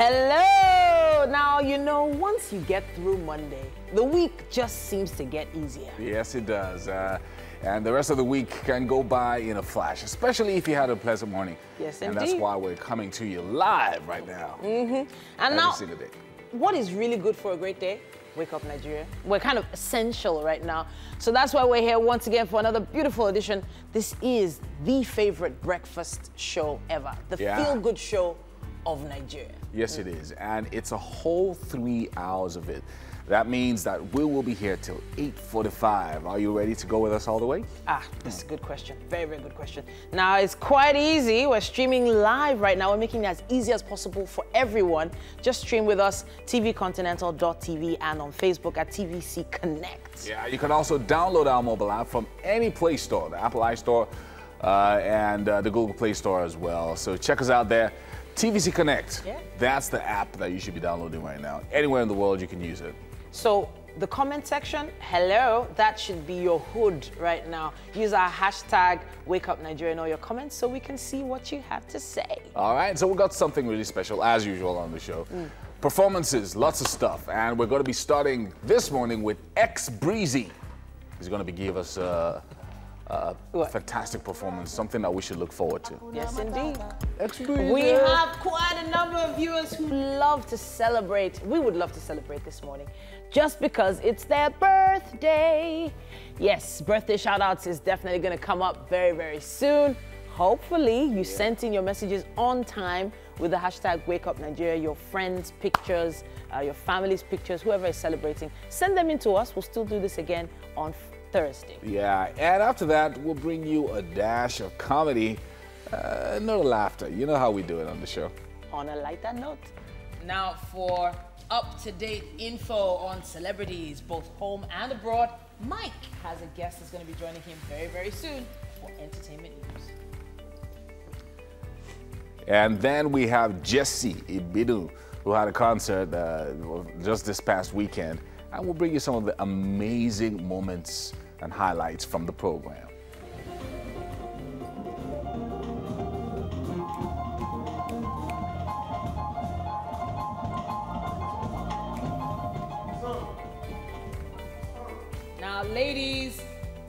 Hello! Now, you know, once you get through Monday, the week just seems to get easier. Yes, it does. And the rest of the week can go by in a flash, especially if you had a pleasant morning. Yes, and indeed. that's why we're coming to you live right now. And every now, single day. what is really good for a great day? Wake Up Nigeria. We're kind of essential right now. So that's why we're here once again for another beautiful edition. This is the favorite breakfast show ever. The feel-good show of Nigeria. Yes, it is. And it's a whole 3 hours of it. That means that we will be here till 8:45. Are you ready to go with us all the way? That's a good question. Very, very good question. Now, it's quite easy. We're streaming live right now. We're making it as easy as possible for everyone. Just stream with us, tvcontinental.tv, and on Facebook at TVC Connect. Yeah, you can also download our mobile app from any Play Store, the Apple iStore and the Google Play Store as well. So check us out there. TVC Connect. Yeah. That's the app that you should be downloading right now. Anywhere in the world, you can use it. So the comment section, hello, that should be your hood right now. Use our hashtag WakeUpNigeria in all your comments so we can see what you have to say. All right, so we've got something really special, as usual, on the show. Performances, lots of stuff. And we're going to be starting this morning with X Breezy. He's going to be give us a fantastic performance, something that we should look forward to. Yes, indeed. X Breezy. We have quite a number of viewers who love to celebrate. We would love to celebrate this morning just because it's their birthday. Yes, birthday shout-outs is definitely going to come up very, very soon. Hopefully, you sent in your messages on time with the hashtag WakeUpNigeria, your friends' pictures, your family's pictures, whoever is celebrating. Send them in to us. We'll still do this again on Thursday. Yeah, and after that, we'll bring you a dash of comedy, no laughter. You know how we do it on the show. On a lighter note. Now for up-to-date info on celebrities, both home and abroad, Mike has a guest that's going to be joining him very, very soon for entertainment news. And then we have Jesse Ibidu, who had a concert just this past weekend. And we'll bring you some of the amazing moments and highlights from the program. Now, ladies,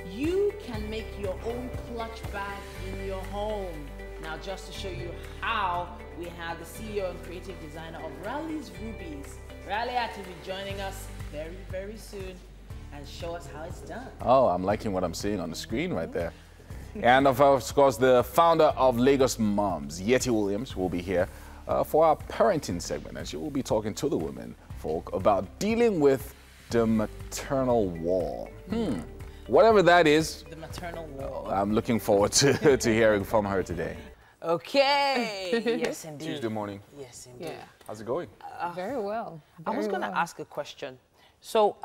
you can make your own clutch bag in your home. Now, just to show you how, we have the CEO and creative designer of Rally's Rubies, Rally, to be joining us very, very soon and show us how it's done. Oh, I'm liking what I'm seeing on the screen right there. And of course, the founder of Lagos Moms, Yeti Williams, will be here for our parenting segment, and she will be talking to the women folk about dealing with the maternal wall. Whatever that is, The maternal wall. I'm looking forward to hearing from her today. Okay. Yes, indeed. Tuesday morning. Yes, indeed. Yeah, How's it going? very well. I was going to well. ask a question. So,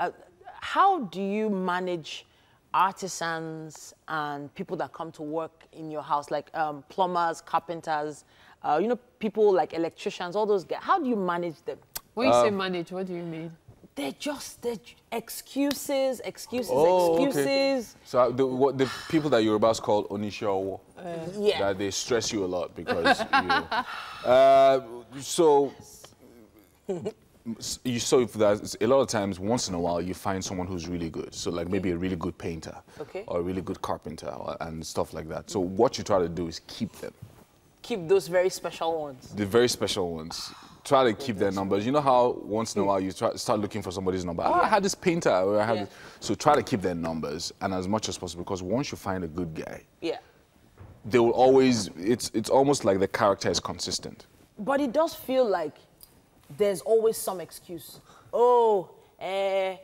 how do you manage artisans and people that come to work in your house, like plumbers, carpenters, you know, people like electricians, all those guys? How do you manage them? When you say manage, what do you mean? They're excuses. Okay. So the people that Yorubas call Onishawo, Yeah. that they stress you a lot because so if there's a lot of times, once in a while, you find someone who's really good. So like maybe a really good painter, or a really good carpenter, and stuff like that. So what you try to do is keep them. Keep those very special ones. The very special ones. Try to keep their numbers. You know how once in a while you start looking for somebody's number. Oh, I had this painter, or I had this. So try to keep their numbers, and as much as possible, because once you find a good guy, they will always, it's almost like the character is consistent. But it does feel like there's always some excuse. Oh, I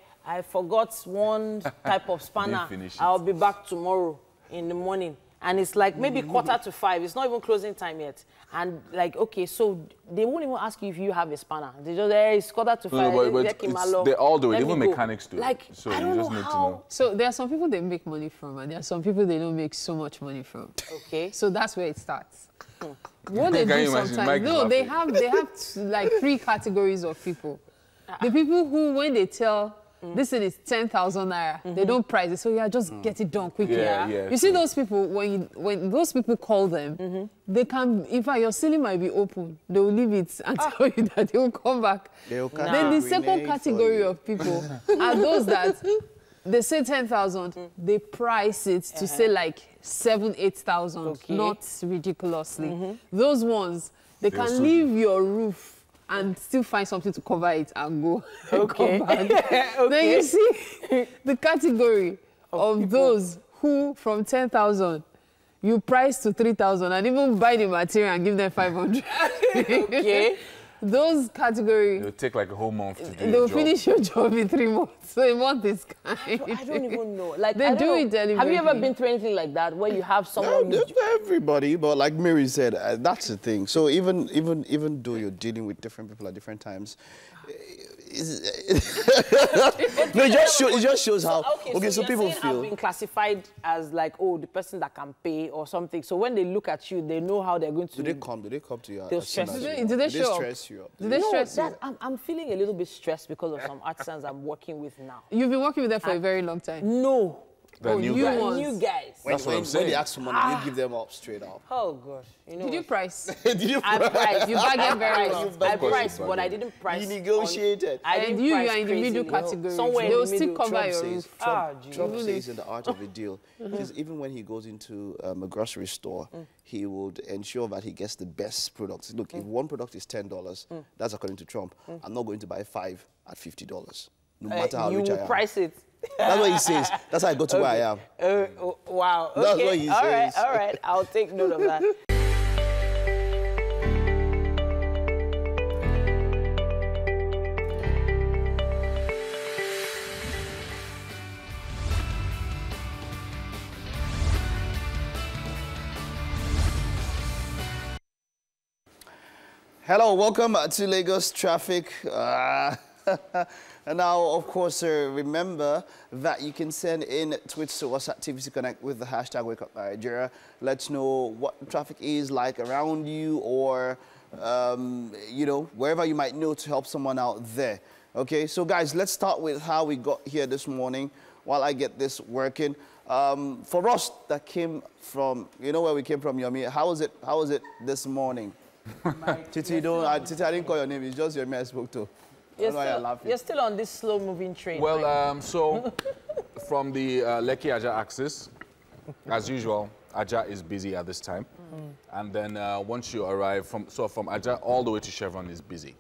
forgot one type of spanner. finish it. I'll be back tomorrow in the morning. And it's like maybe 4:45. It's not even closing time yet. And like, okay, so they won't even ask you if you have a spanner. They just, hey, it's 4:45. But they all do it. Let Even me go. mechanics do like, it. So I you don't just know need to how. know. So there are some people they make money from, and there are some people they don't make so much money from. Okay. So that's where it starts. What they Can do you imagine? sometimes, Mike is no, they laughing. have like 3 categories of people. The people who, when they tell this thing is 10,000 naira. They don't price it, so yeah, just get it done quickly. Yeah, you see those people, when those people call them, they can, in fact, your ceiling might be open. They will leave it and tell you that they will come back. Then the second category of people are those that they say 10,000, they price it to say like 7,000, 8,000, not ridiculously. Those ones, they can leave your roof and still find something to cover it and go and come back. Then you see the category of those who from 10,000 you price to 3,000 and even buy the material and give them 500. Those category, It'll take like a whole month to do they'll your job. finish your job in 3 months. So a month is kind. I don't even know. Like They do it deliberately. Have you ever been through anything like that where you have someone? Not everybody, but like Mary said, that's the thing. So even though you're dealing with different people at different times, no, it just shows how. Okay, so people feel. I've been classified as like, oh, the person that can pay or something. So when they look at you, they know how they're going to. Do they come to you? They'll stress you. Do they show up? stress you up? Do they stress you? I'm feeling a little bit stressed because of some artisans I'm working with now. You've been working with them for a very long time. No. The new guys. ones. New guys. That's what I'm When saying. they ask for money, you give them up straight up. Oh God. You know Did you what? price? Did you? I priced. You bargained very well. I course priced, you but I bargained. didn't price. You negotiated. I didn't And you price are in the middle crazily. category. Somewhere They will in the still middle. cover your says, roof. Trump Really? says in the art of the deal, because even when he goes into a grocery store, he would ensure that he gets the best products. Look, if one product is $10, that's according to Trump. I'm not going to buy 5 at $50, no matter how you rich I will am. price it. That's what he says. That's how I got to where I am. Wow. That's Okay. what he all right. says. All right. I'll take note of that. Hello, welcome to Lagos Traffic. And now, of course, remember that you can send in tweets to us at TVC Connect with the hashtag #WakeUpNigeria. Let's know what traffic is like around you or, you know, wherever you might know to help someone out there. Okay, so guys, let's start with how we got here this morning while I get this working. For us that came from, you know where we came from, Yomi, how was it this morning? Titi, I didn't call your name, it's just Yomi I spoke to. You're still on this slow-moving train. Well, so from the Lekki Aja axis, as usual, Aja is busy at this time. And then once you arrive, from Aja all the way to Chevron is busy.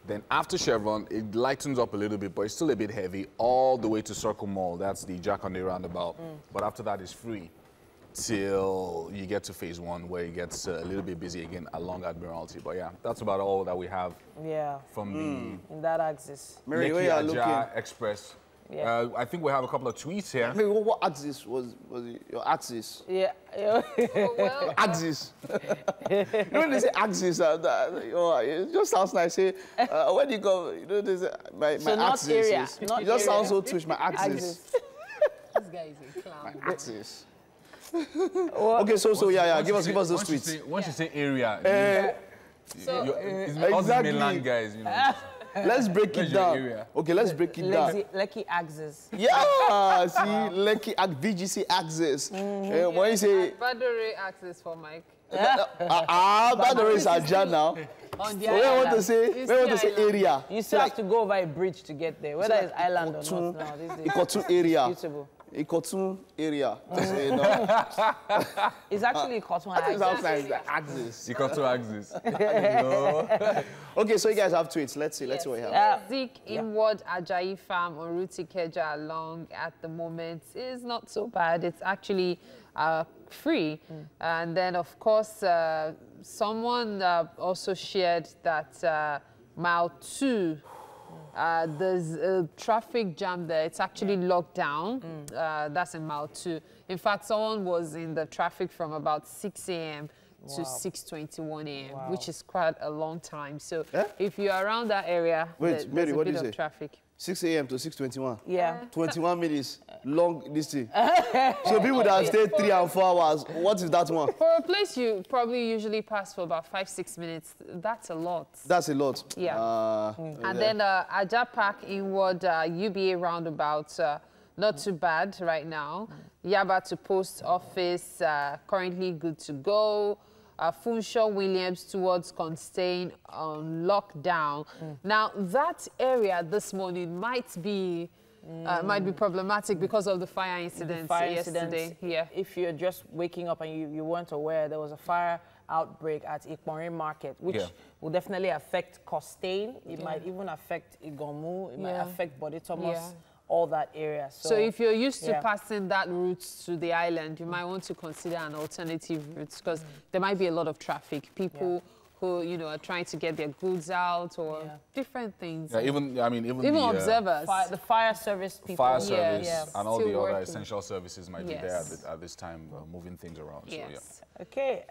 Then after Chevron, it lightens up a little bit, but it's still a bit heavy, all the way to Circle Mall. That's the Jakande roundabout. But after that, it's free till you get to phase 1, where it gets a little bit busy again along Admiralty. But yeah, that's about all that we have from in that axis. the Mary, where you are Lekki looking? Aja Express. Yeah. I think we have a couple of tweets here. Mary, what axis was it? Your axis? Yeah. Well, Axis. You know when they say axis, it just sounds nice. Say, when you go, you know, they say, my So not axis area, is, not it just area. sounds so tush, my axis. Axis. this guy is a clown. Axis. Okay, so yeah, give us those tweets. Once you say area, it's all the exactly. mainland guys, you know. Let's break it Where's your down. area? Okay, let's break it down. Lucky axis. Yeah, see, Lekki VGC axis. When you say, Badore access for Mike. that the race are Jan now. On the So we want to island. say, It's we want the to say island. area. You still have to go over a bridge to get there, whether it's island or not. No, this is Ikotun area. beautiful. Ikotun area. So, you know, It's actually cotton that axis. sounds nice. The axis. You got two axes. No. Okay, so you guys have tweets. Let's see what you have. Zeke inward Ajayi farm on Route Ikeja along at the moment is not so bad. It's actually free. And then, of course, someone also shared that mile 2, there's a traffic jam there. It's actually locked down. That's in mile 2. In fact, someone was in the traffic from about 6 a.m. to 6:21 a.m., which is quite a long time. So if you're around that area, Wait, Mary, there's a what bit do you of say? traffic. 6 a.m. to 6:21. Yeah. 21 minutes, long distance. So people that stay 3 and 4 hours, what is that one? For a place you probably usually pass for about 5-6 minutes, that's a lot. That's a lot. Yeah. And then Aja Park inward UBA roundabout, not too bad right now. Yaba to post office, currently good to go. Funshaw Williams towards Constain on lockdown. Now that area this morning might be problematic because of the fire incident yesterday. Yeah. If you're just waking up and you weren't aware, there was a fire outbreak at Ikponri Market, which will definitely affect Constain. It might even affect Igomu. It might affect Body Thomas. All that area. So if you're used to passing that route to the island, you might want to consider an alternative route because there might be a lot of traffic. People who, you know, are trying to get their goods out or different things. Yeah, even the, observers. The fire service people. Fire service and all Still the other working. essential services might be there at this time, moving things around. Yes. So, Okay,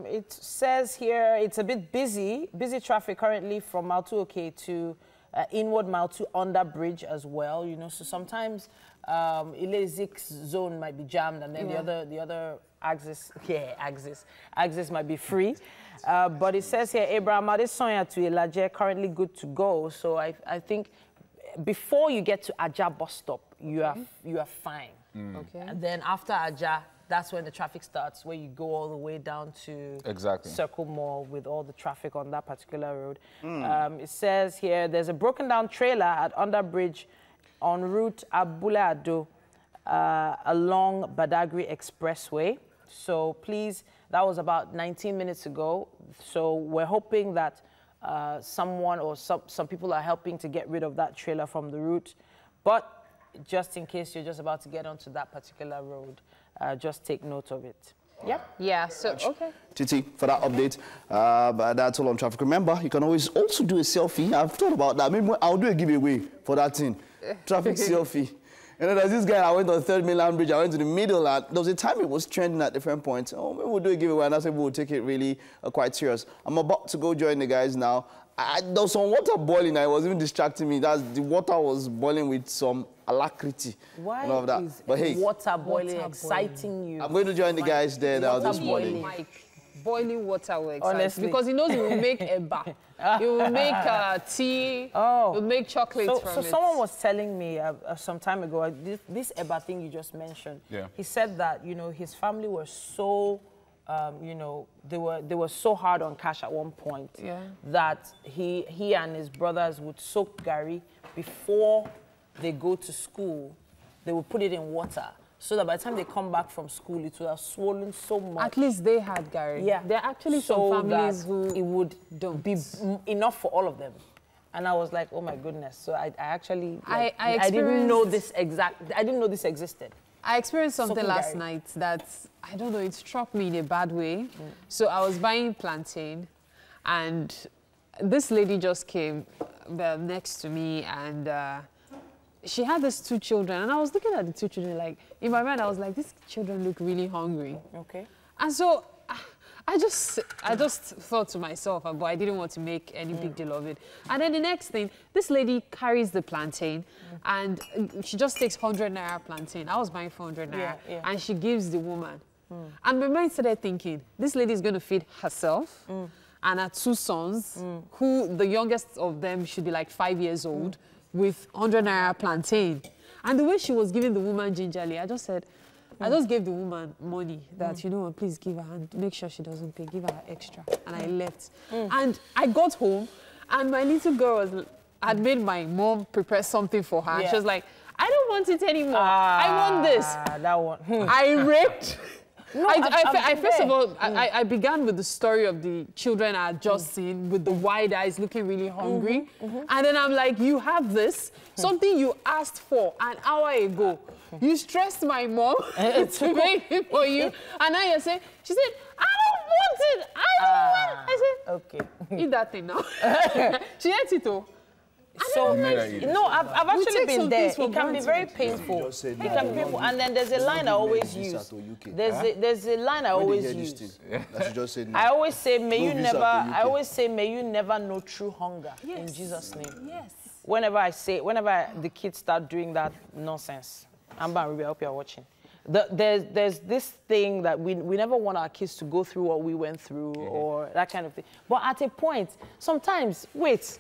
it says here it's a bit busy traffic currently from Maltu to inward Maltu under bridge as well, you know, so sometimes Ile-Zik's zone might be jammed and then the other axis might be free. But it says here, Abraham Adesonya to Ilaje currently good to go. So I think before you get to Aja bus stop, you are fine. Okay. And then after Aja, that's when the traffic starts, where you go all the way down to Circle Mall with all the traffic on that particular road. It says here, there's a broken down trailer at Underbridge on route Abule Ado along Badagry Expressway. So please, that was about 19 minutes ago. So we're hoping that someone or some people are helping to get rid of that trailer from the route. But just in case you're just about to get onto that particular road, just take note of it. Yep. Yeah, so, okay. Titi, for that update. But that's all on traffic. Remember, you can always also do a selfie. I've thought about that. Maybe I'll do a giveaway for that thing. Traffic selfie. You know, there's this guy, I went on 3rd Mainland Bridge, I went to the middle, and there was a time it was trending at different points. Oh, maybe we'll do a giveaway, and I said we'll take it really quite serious. I'm about to go join the guys now. There was some water boiling, and it was even distracting me. The water was boiling with some alacrity. Why and all of that. is but hey, water boiling exciting you? I'm going to join the guys there now this morning. Boiling water will excite. Honestly. Because he knows he will make eba. He will make tea. He will make chocolate from it. So someone was telling me some time ago, this eba thing you just mentioned. Yeah. He said that, you know, his family were so, you know, they were so hard on cash at one point that he and his brothers would soak gari before they go to school. They would put it in water, so that by the time they come back from school, it would have swollen so much. At least they had gari. Yeah. There are actually some families who it would be enough for all of them. And I was like, oh my goodness. So I actually, like, I didn't know this I didn't know this existed. I experienced something last night that, I don't know, it struck me in a bad way. So I was buying plantain, and this lady just came next to me, and she had these 2 children, and I was looking at the 2 children, like, in my mind, I was like, these children look really hungry. Okay. And so I just thought to myself, but I didn't want to make any big deal of it. And then the next thing, this lady carries the plantain, and she just takes 100 naira plantain. I was buying 400 naira, and she gives the woman. And my mind started thinking, this lady is going to feed herself and her 2 sons, who the youngest of them should be like 5 years old, with 100 naira plantain. And the way she was giving the woman gingerly, I just said, I just gave the woman money that, you know, please give her and make sure she doesn't pay, give her extra. And I left. And I got home, and my little girl had made my mom prepare something for her. She was like, I don't want it anymore. I want this. That one. I raped. No, first of all, I began with the story of the children I had just seen with the wide eyes looking really hungry. And then I'm like, you have this, something you asked for an hour ago. You stressed my mom to make it for you. And now you're saying, she said, I don't want it. I don't want it. I said, okay. Eat that thing now. She ate it all. So, like no, I've actually take been some there. things for It can be very granted. painful. just said It can be painful. And then there's a line I always use. There's a line I always use. That you just said I always say, may No you visa never. to UK. I always say, may you never know true hunger in Jesus' name. Yes. Whenever the kids start doing that nonsense, Amber and Ruby, I hope you're watching. There's this thing that we never want our kids to go through what we went through or that kind of thing. But at a point, sometimes, wait,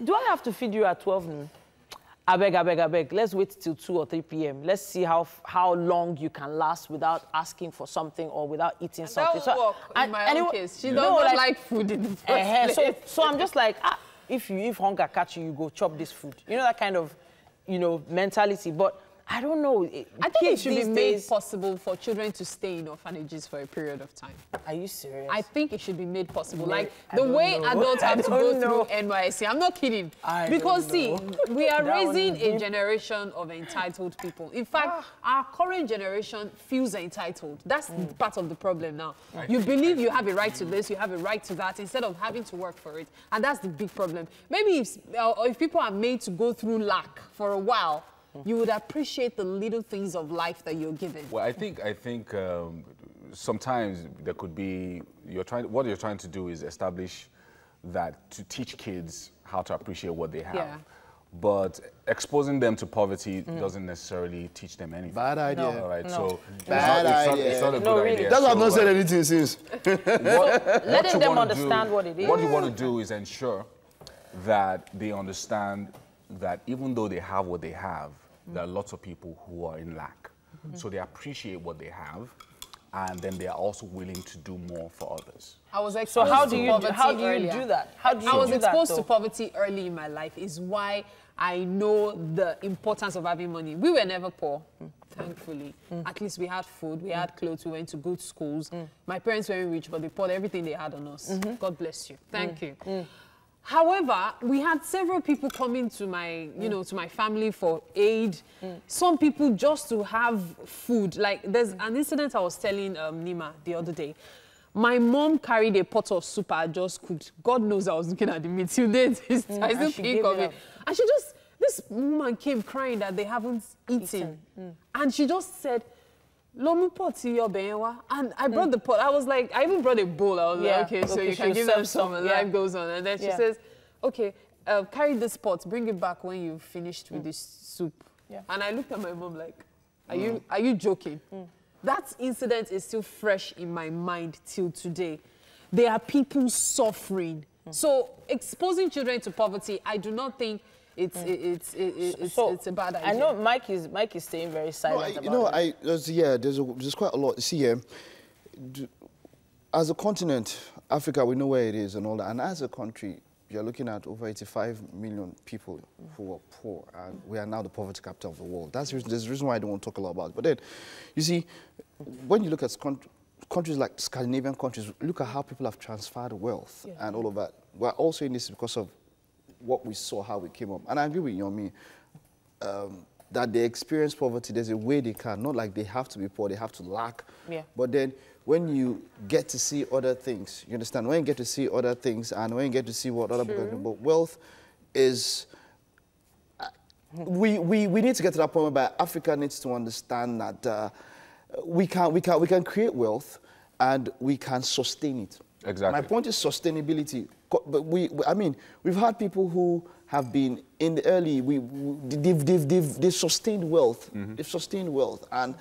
do I have to feed you at 12 noon? I beg. Let's wait till 2 or 3 p.m. Let's see how long you can last without asking for something or without eating something. That will work in my own case. She doesn't like food in the first place. So I'm just like, if hunger catch you, you go chop this food. You know, that kind of, mentality. But I don't know. I think it should be made possible for children to stay in orphanages for a period of time. Are you serious? I think it should be made possible. No, like I the don't way know. adults I have to don't go know. through NYSC. I'm not kidding. Because see, we are That one raising is a deep. generation of entitled people. In fact, our current generation feels entitled. That's part of the problem now. You believe you have a right to this, you have a right to that, instead of having to work for it. And that's the big problem. Maybe if people are made to go through lack for a while, you would appreciate the little things of life that you're given. Well, I think sometimes there could be, what you're trying to do is establish that to teach kids how to appreciate what they have. Yeah. But exposing them to poverty doesn't necessarily teach them anything. Bad idea. All right, so Bad idea. it's not a No, good really. idea. That's why I've So, not said anything since. Letting them understand what it is. What you want to do is ensure that they understand that even though they have what they have, there are lots of people who are in lack. So they appreciate what they have, and then they are also willing to do more for others. I was So exposed how to do you poverty earlier. do that? How do you I was do that, exposed though? to poverty early in my life is why I know the importance of having money. We were never poor, thankfully. At least we had food, we had clothes, we went to good schools. My parents weren't rich, but they poured everything they had on us. God bless you. Thank you. However, we had several people coming to my, to my family for aid. Some people just to have food. Like there's an incident I was telling Nima the other day. My mom carried a pot of soup I just cooked. God knows I was looking at the meat till date. I still think of it. And this woman came crying that they haven't eaten. And she just said, Lomu pot your benwa. And I brought the pot. I was like, I even brought a bowl. I was like, okay, so you can give them some and life goes on. And then she says, okay, carry this pot, bring it back when you've finished with this soup. And I looked at my mom like, are you joking? That incident is still fresh in my mind till today. There are people suffering. So exposing children to poverty, I do not think it's a bad idea. I know Mike is staying very silent about it. There's quite a lot. See here, as a continent, Africa, we know where it is and all that. And as a country, you're looking at over 85 million people who are poor, and we are now the poverty capital of the world. There's the reason why I don't want to talk a lot about it. But then, you see, when you look at countries like Scandinavian countries, look at how people have transferred wealth and all of that. We're also in this because of what we saw, how we came up. And I agree with Yomi, that they experience poverty, there's a way they can, not like they have to be poor, they have to lack. But then when you get to see other things, you understand, when you get to see other things and when you get to see what other people do, but wealth is, we need to get to that point where Africa needs to understand that we can create wealth and we can sustain it. Exactly. My point is sustainability. But we've had people who have been in the early. They've sustained wealth. They've sustained wealth, and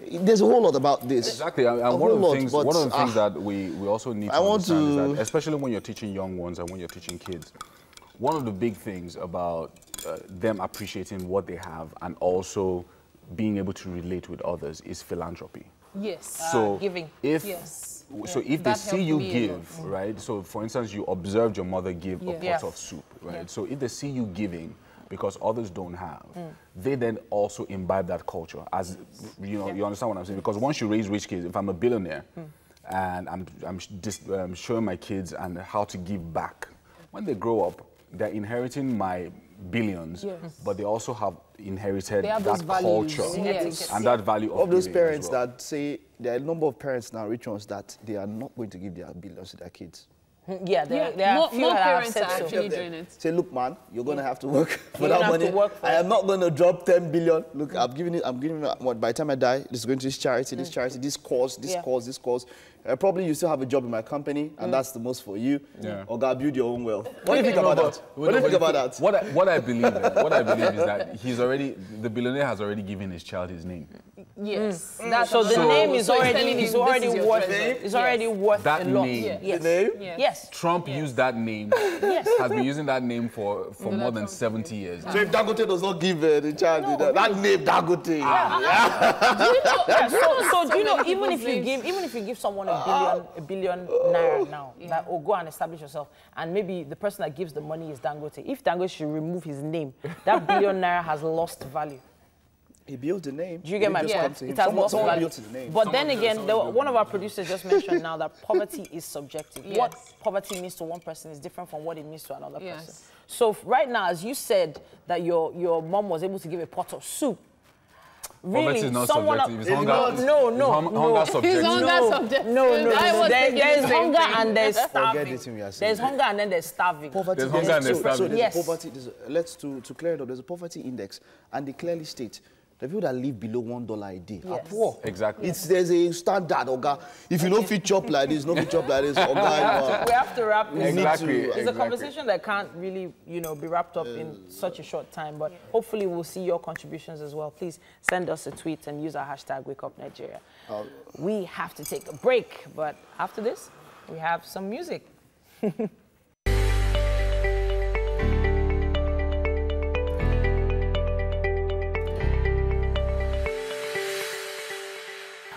there's a whole lot about this. Exactly, and one of the things that we also need to understand is that, especially when you're teaching young ones and when you're teaching kids, one of the big things about them appreciating what they have and also being able to relate with others is philanthropy. Yes. So giving. So if they see you give, right? So for instance, you observed your mother give a pot of soup, right? So if they see you giving because others don't have, they then also imbibe that culture. As you know, you understand what I'm saying? Because once you raise rich kids, if I'm a billionaire and I'm just showing my kids and how to give back, when they grow up, they're inheriting my billions, but they also have inherited that culture and that value of those parents as well. that say, there are a number of parents now, rich ones, that they are not going to give their billions to their kids. Yeah, there are few more that have parents said are so. actually doing it. Say, look, man, you're gonna have to work for You're that gonna have money. to work for I it. am not gonna drop 10 billion. Look, I'm giving it what, by the time I die, this is going to this charity, this charity, this cause, this Yeah. cause, this cause. Probably you still have a job in my company, and that's the most for you. Yeah. Or God, build your own wealth. What do you think about that? What do you think about that? What I believe is that the billionaire has already given his child his name. Yes. So the name is so it's already telling him, is this already is your worth treasure. is already worth That a lot. name. Yes. The name? Yes. Yes. Trump used that name, Yes. has been using that name for more than 70 years. So if Dangote does not give the child that name, Dangote. So do you know even if you give someone a billion naira now, that will go and establish yourself, and maybe the person that gives the money is Dangote. If Dangote should remove his name, that billion naira has lost value. He built the name. Do you get my It just point? come to him. It has lost Someone value. built the name. But then again, one of our producers just mentioned now that poverty is subjective. Yes. What poverty means to one person is different from what it means to another Yes. person. So right now, as you said that your mom was able to give a pot of soup, Poverty really, is not someone subjective. It's It's hunger. not. Hunger He's subjective. on that subject. no. There is hunger and there's Forget starving. this thing we are saying. There's hunger and then there's starving. Poverty. There's hunger and there's so starving. there's Yes. a poverty. Let's to clear it up. There's a poverty index, and they clearly state the people that live below $1 a day are Yes. poor. Exactly. There's a standard, Oga. If you don't fit chop like this, no fit chop like this, Oga. We have to wrap this. Exactly. It's a exactly. conversation that can't really, be wrapped up in such a short time, but hopefully we'll see your contributions as well. Please send us a tweet and use our hashtag WakeUpNigeria. We have to take a break, but after this, we have some music.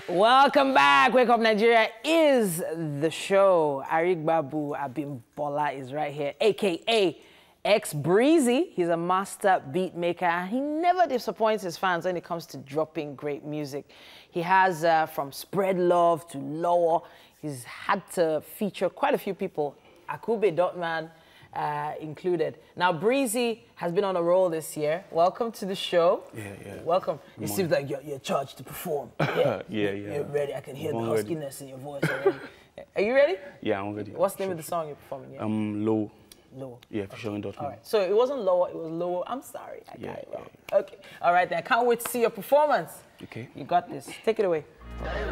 Welcome back. Wake Up Nigeria is the show. Arigbabu Abimbola is right here, a.k.a. X-Breezy. He's a master beat maker. He never disappoints his fans when it comes to dropping great music. He has, from Spread Love to Lower, he's had to feature quite a few people, Akube Dotman included. Now, Breezy has been on a roll this year. Welcome to the show. Yeah. Welcome. It seems like you're charged to perform. Yeah. Yeah. You're ready. I can hear the I'm ready. huskiness in your voice already. Are you ready? Yeah, I'm ready. What's the name of the song you're performing? Yeah. Low. Lower. Yeah, featuring Dotman. All right. So it wasn't lower, it was lower. I'm sorry. I got Yeah, it wrong. Okay. All right, then. I can't wait to see your performance. Okay. You got this. Take it away. Hey!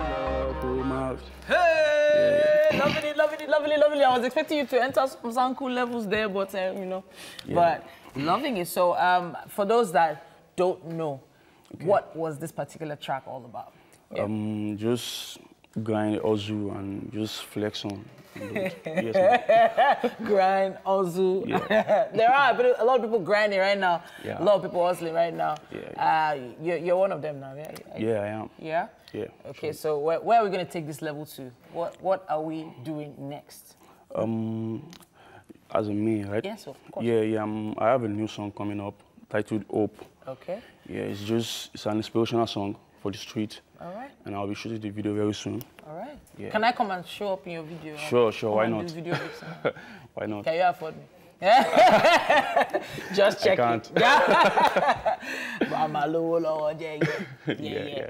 Lovely. I was expecting you to enter some cool levels there, but, But loving it. So for those that don't know, what was this particular track all about? Just grind, hustle, and just flex on. Yes, man. Grind, hustle. Yeah. There are a lot of people grinding right now. Yeah. A lot of people hustling right now. Yeah. You're one of them now, yeah? Yeah, I am. Yeah? Yeah. Okay, so where are we going to take this level to? What are we doing next? As a me, right? Yes, of course. Yeah. I have a new song coming up titled Hope. Okay. Yeah, it's an inspirational song for the street. All right. And I'll be shooting the video very soon. All right. Yeah. Can I come and show up in your video? Sure, Come why and not? do video mixing? Why not? Can you afford me? Just check. I can't. But I'm a low, yeah.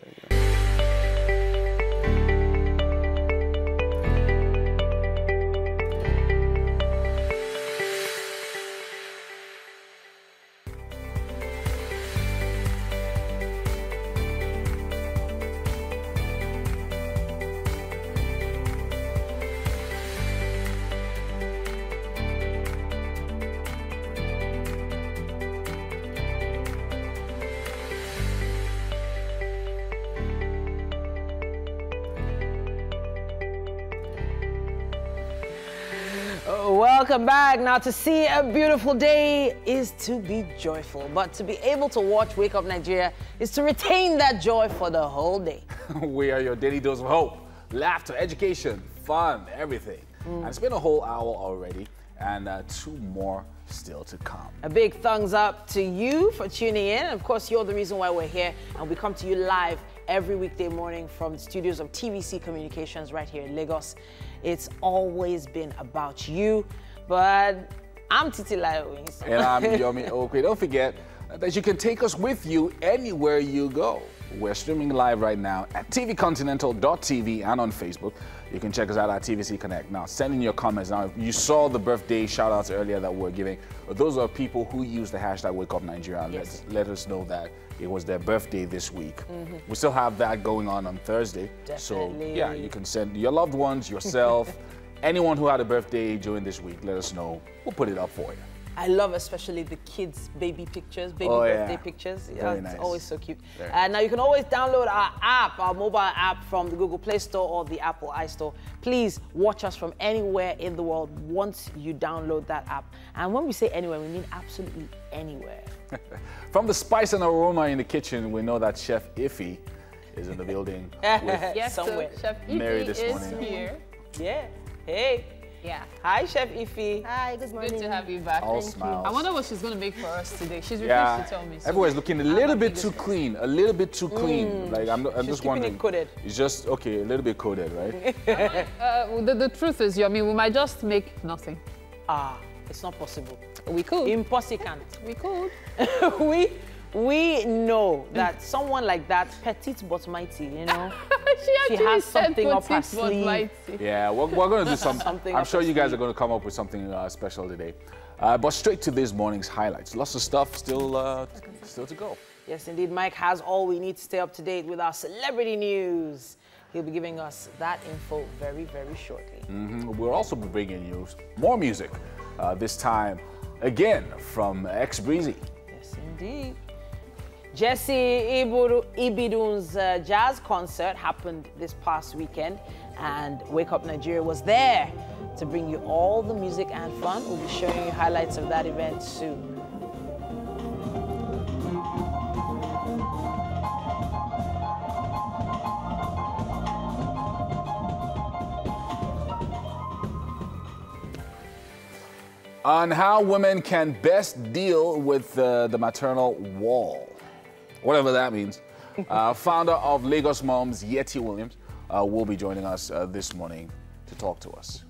Welcome back. Now, to see a beautiful day is to be joyful, but to be able to watch Wake Up Nigeria is to retain that joy for the whole day. We are your daily dose of hope, laughter, education, fun, everything. And it's been a whole hour already, and 2 more still to come. A big thumbs up to you for tuning in. Of course, you're the reason why we're here, and we come to you live every weekday morning from the studios of TVC Communications right here in Lagos. It's always been about you, but I'm Titi Layo. And I'm Yomi Okwe. Don't forget that you can take us with you anywhere you go. We're streaming live right now at tvcontinental.tv and on Facebook. You can check us out at TVC Connect. Now, send in your comments. Now, you saw the birthday shout-outs earlier that we're giving. Those are people who use the hashtag WakeUpNigeria. Yes. Let us know that it was their birthday this week. We still have that going on Thursday. Definitely. So, yeah, you can send your loved ones, yourself, anyone who had a birthday during this week. Let us know. We'll put it up for you. I love especially the kids' baby pictures, birthday pictures. Yeah, it's always so cute. Now you can always download our app, our mobile app from the Google Play Store or the Apple iStore. Please watch us from anywhere in the world once you download that app. And when we say anywhere, we mean absolutely anywhere. From the spice and aroma in the kitchen, we know that Chef Iffy is in the building with Yes, somewhere. so Chef Mary Iffy this is morning. here. Yeah. Hey. Yeah. Hi, Chef Iffy. Hi, good morning. Good to have you back. All smiles. I wonder what she's going to make for us today. She's refused Yeah, to tell me. So everywhere's looking a little bit too fingers clean. A little bit too clean. Like I'm She's just keeping wondering. it coded. It's just okay, a little bit coded, right? the truth is, I mean, we might just make nothing. Ah, it's not possible. We could. Impossible. We could. we know that someone like that, petite but mighty, you know, she she has said something up her petite but sleeve. mighty. Yeah, we're going to do Something I'm up sure her you guys sleeve. are going to come up with something special today. But straight to this morning's highlights. Lots of stuff still to go. Yes, indeed. Mike has all we need to stay up to date with our celebrity news. He'll be giving us that info very, very shortly. We'll also be bringing you more music. This time, again, from X-Breezy. Yes, indeed. Jesse Ibidun's jazz concert happened this past weekend, and Wake Up Nigeria was there to bring you all the music and fun. We'll be showing you highlights of that event soon. On how women can best deal with the maternal wall, whatever that means. Founder of Lagos Moms, Yeti Williams, will be joining us this morning to talk to us.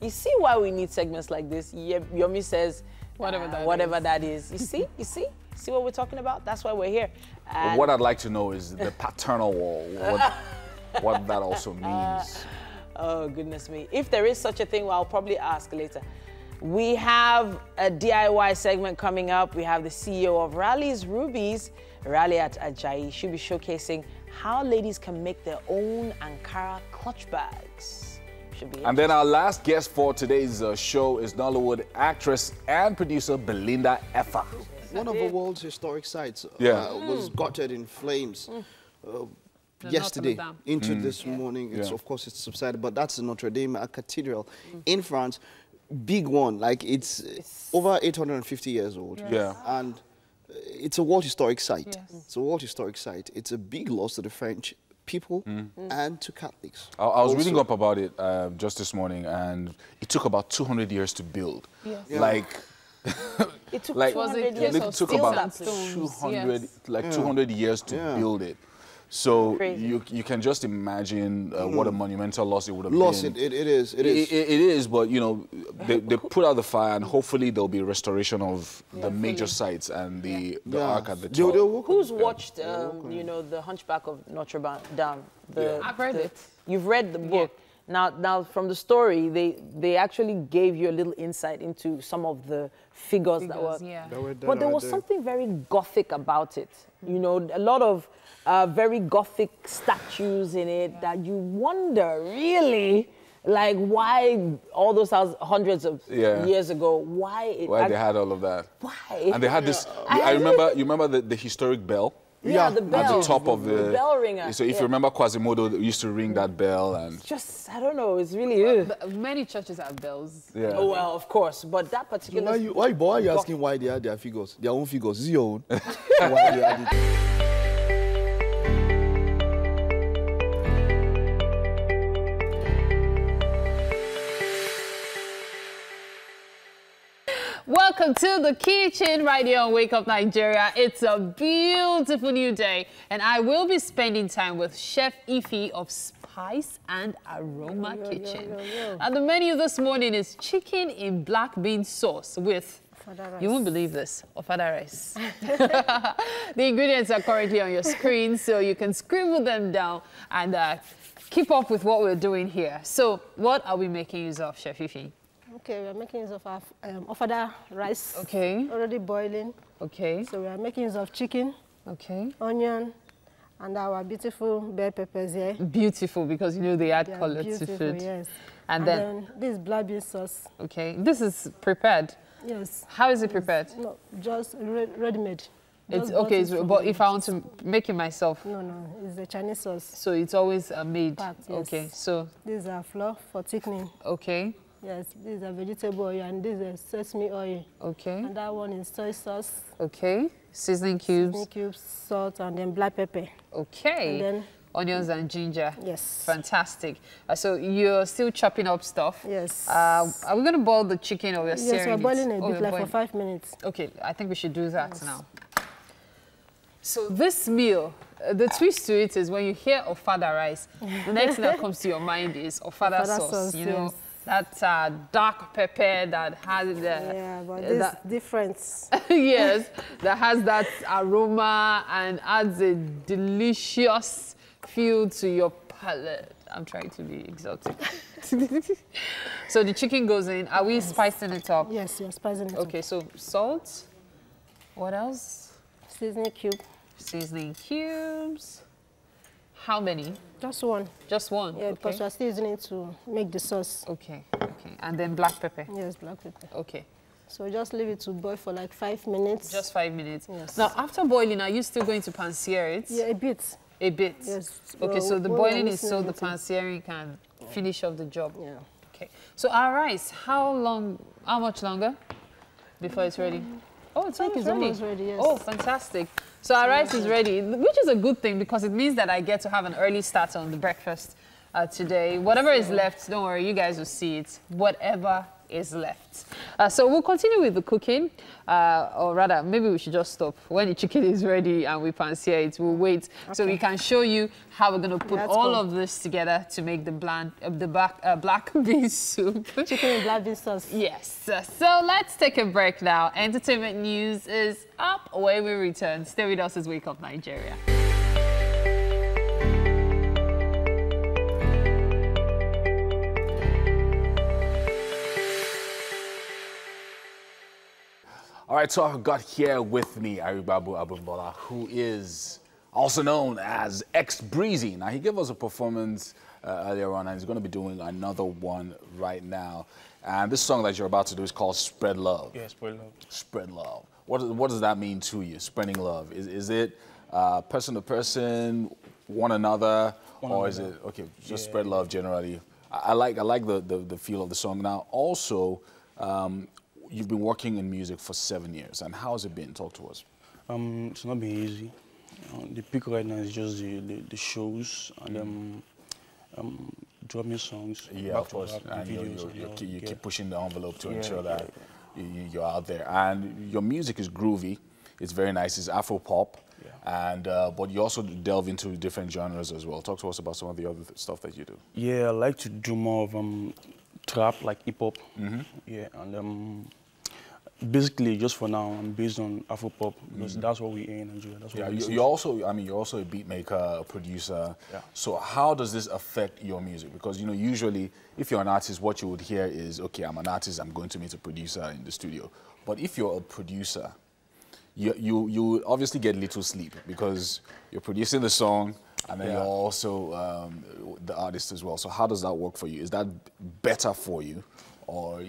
You see why we need segments like this? Yomi says, Whatever that is. You see what we're talking about? That's why we're here. And What I'd like to know is the paternal wall, what that also means. oh, goodness me. If there is such a thing, well, I'll probably ask later. We have a DIY segment coming up. We have the CEO of Rally's Rubies, Rally at Ajayi. She'll be showcasing how ladies can make their own Ankara clutch bags. Should be And then our last guest for today's show is Nollywood actress and producer Belinda Effa. One of the world's historic sites was gutted in flames yesterday Notre Dame. into this morning. It's, Yeah. of course, it's subsided, but that's the Notre Dame Cathedral in France. Big one, like it's over 850 years old. Yeah. And it's a world historic site. Yes. It's a world historic site. It's a big loss to the French people and to Catholics. I was Also. reading up about it just this morning, and it took about 200 years to build. Yes. Yeah. Like, It took like 200 it years it to took build about that place. stones, 200, yes. like 200 years to Yeah. build it. So Crazy. you can just imagine what a monumental loss it would have Lost been. it is. It is. It is, but you know, they put out the fire, and hopefully there'll be restoration of the major sites and the ark at the top. Who's watched, you know, The Hunchback of Notre Dame? I've read it. You've read the book. Now, from the story, they actually gave you a little insight into some of the figures that were. yeah. But there was something very Gothic about it. You know, a lot of very Gothic statues in it that you wonder, really, like why all those hundreds of years ago, why they had all of that. Why? And they had this. You remember the historic bell? Yeah, the bell. At the top of the bell ringer. So if you remember Quasimodo used to ring that bell, and Just, I don't know, it's really. Many churches have bells. yeah. Oh, well, of course, but that particular. Why are you asking why they had their figures? Their own figures. Is it your own? Why they had it? Welcome to the kitchen right here on Wake Up Nigeria. It's a beautiful new day, and I will be spending time with Chef Iffy of Spice and Aroma Kitchen. And the menu this morning is chicken in black bean sauce with You won't believe this. Ofada rice. The ingredients are currently on your screen, so you can scribble them down and keep up with what we're doing here. So, what are we making use of, Chef Fifi? Okay, we're making use of our ofada rice. Okay. Already boiling. Okay. So we are making use of chicken. Okay. Onion. And our beautiful bell peppers here. Beautiful, because you know they add color to food. Yes. And then this is black bean sauce. Okay. This is prepared. Yes. How is it prepared? No, just ready-made. It's okay, but if I want to make it myself? No, it's a Chinese sauce. So it's always made? Part, yes. Okay, so. This is our flour for thickening. Okay. Yes, this is a vegetable oil and this is a sesame oil. Okay. And that one is soy sauce. Okay. Seasoning cubes. Seasoning cubes, salt, and then black pepper. Okay. And then onions and ginger. Yes. Fantastic. So you're still chopping up stuff. Yes. Are we going to boil the chicken or we're searing it? Yes, we're boiling a bit, like for 5 minutes. Okay, I think we should do that now. So this meal, the twist to it is when you hear ofada rice, the next thing that comes to your mind is ofada sauce. You know, that dark pepper that has the... Yeah, but this difference. Yes, that has that aroma and adds a delicious feel to your palate. I'm trying to be exotic. So the chicken goes in. Are we spicing it up? Yes, you're spicing it up. Okay, so salt. What else? Seasoning cube. Seasoning cubes. How many? Just one. Just one? Yeah, because we're still using it to make the sauce. Okay, okay. And then black pepper? Yes, black pepper. Okay. So just leave it to boil for like 5 minutes. Just 5 minutes? Yes. Now, after boiling, are you still going to pan-sear it? Yeah, a bit. A bit? Yes. Okay, so the boiling is so the pan-searing can finish off the job? Yeah. Okay. So our rice, how much longer before it's ready? Oh, it's almost ready. Yes. Oh, fantastic. So our rice is ready, which is a good thing because it means that I get to have an early start on the breakfast today. Whatever is left, don't worry, you guys will see it. Whatever is left. So we'll continue with the cooking, or rather, maybe we should just stop. When the chicken is ready and we pan-sear it, we'll wait so we can show you how we're going to put all of this together to make the black bean soup. Chicken with black bean sauce. Yes. So let's take a break now. Entertainment news is up. When we return, stay with us as Wake Up Nigeria. All right, so I've got here with me Aribabu Abumbola, who is also known as X-Breezy. Now, he gave us a performance earlier on, and he's going to be doing another one right now. And this song that you're about to do is called Spread Love. Yeah, Spread Love. Spread Love. What does that mean to you, spreading love? Is it person to person, one another, or is it, okay, just spread love generally? I like the feel of the song. Now, also, you've been working in music for 7 years, and how's it been? Talk to us. It's not been easy. The peak right now is just the shows and drumming songs. Yeah, of course. And you keep pushing the envelope to ensure that you're out there. And your music is groovy. It's very nice. It's Afro pop. Yeah. And but you also delve into different genres as well. Talk to us about some of the other stuff that you do. Yeah, I like to do more of trap, like hip hop. Yeah, and basically, just for now, I'm based on Afro pop because that's what we in Nigeria. That's what you're also a beat maker, a producer. Yeah. So how does this affect your music? Because usually, if you're an artist, what you would hear is, okay, I'm an artist, I'm going to meet a producer in the studio. But if you're a producer, you obviously get little sleep because you're producing the song and then you're also the artist as well. So how does that work for you? Is that better for you? Or,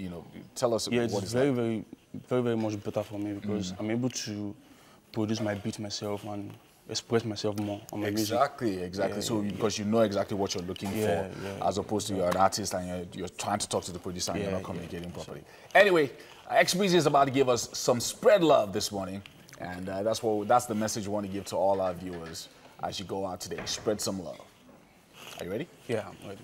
tell us what it's very much better for me because I'm able to produce my beat myself and express myself more on my music. Exactly. Yeah, so because you know exactly what you're looking for, as opposed to you're an artist and you're trying to talk to the producer and you're not communicating properly. Anyway, X-Breezy is about to give us some spread love this morning, and that's the message we want to give to all our viewers as you go out today. Spread some love. Are you ready? Yeah, I'm ready.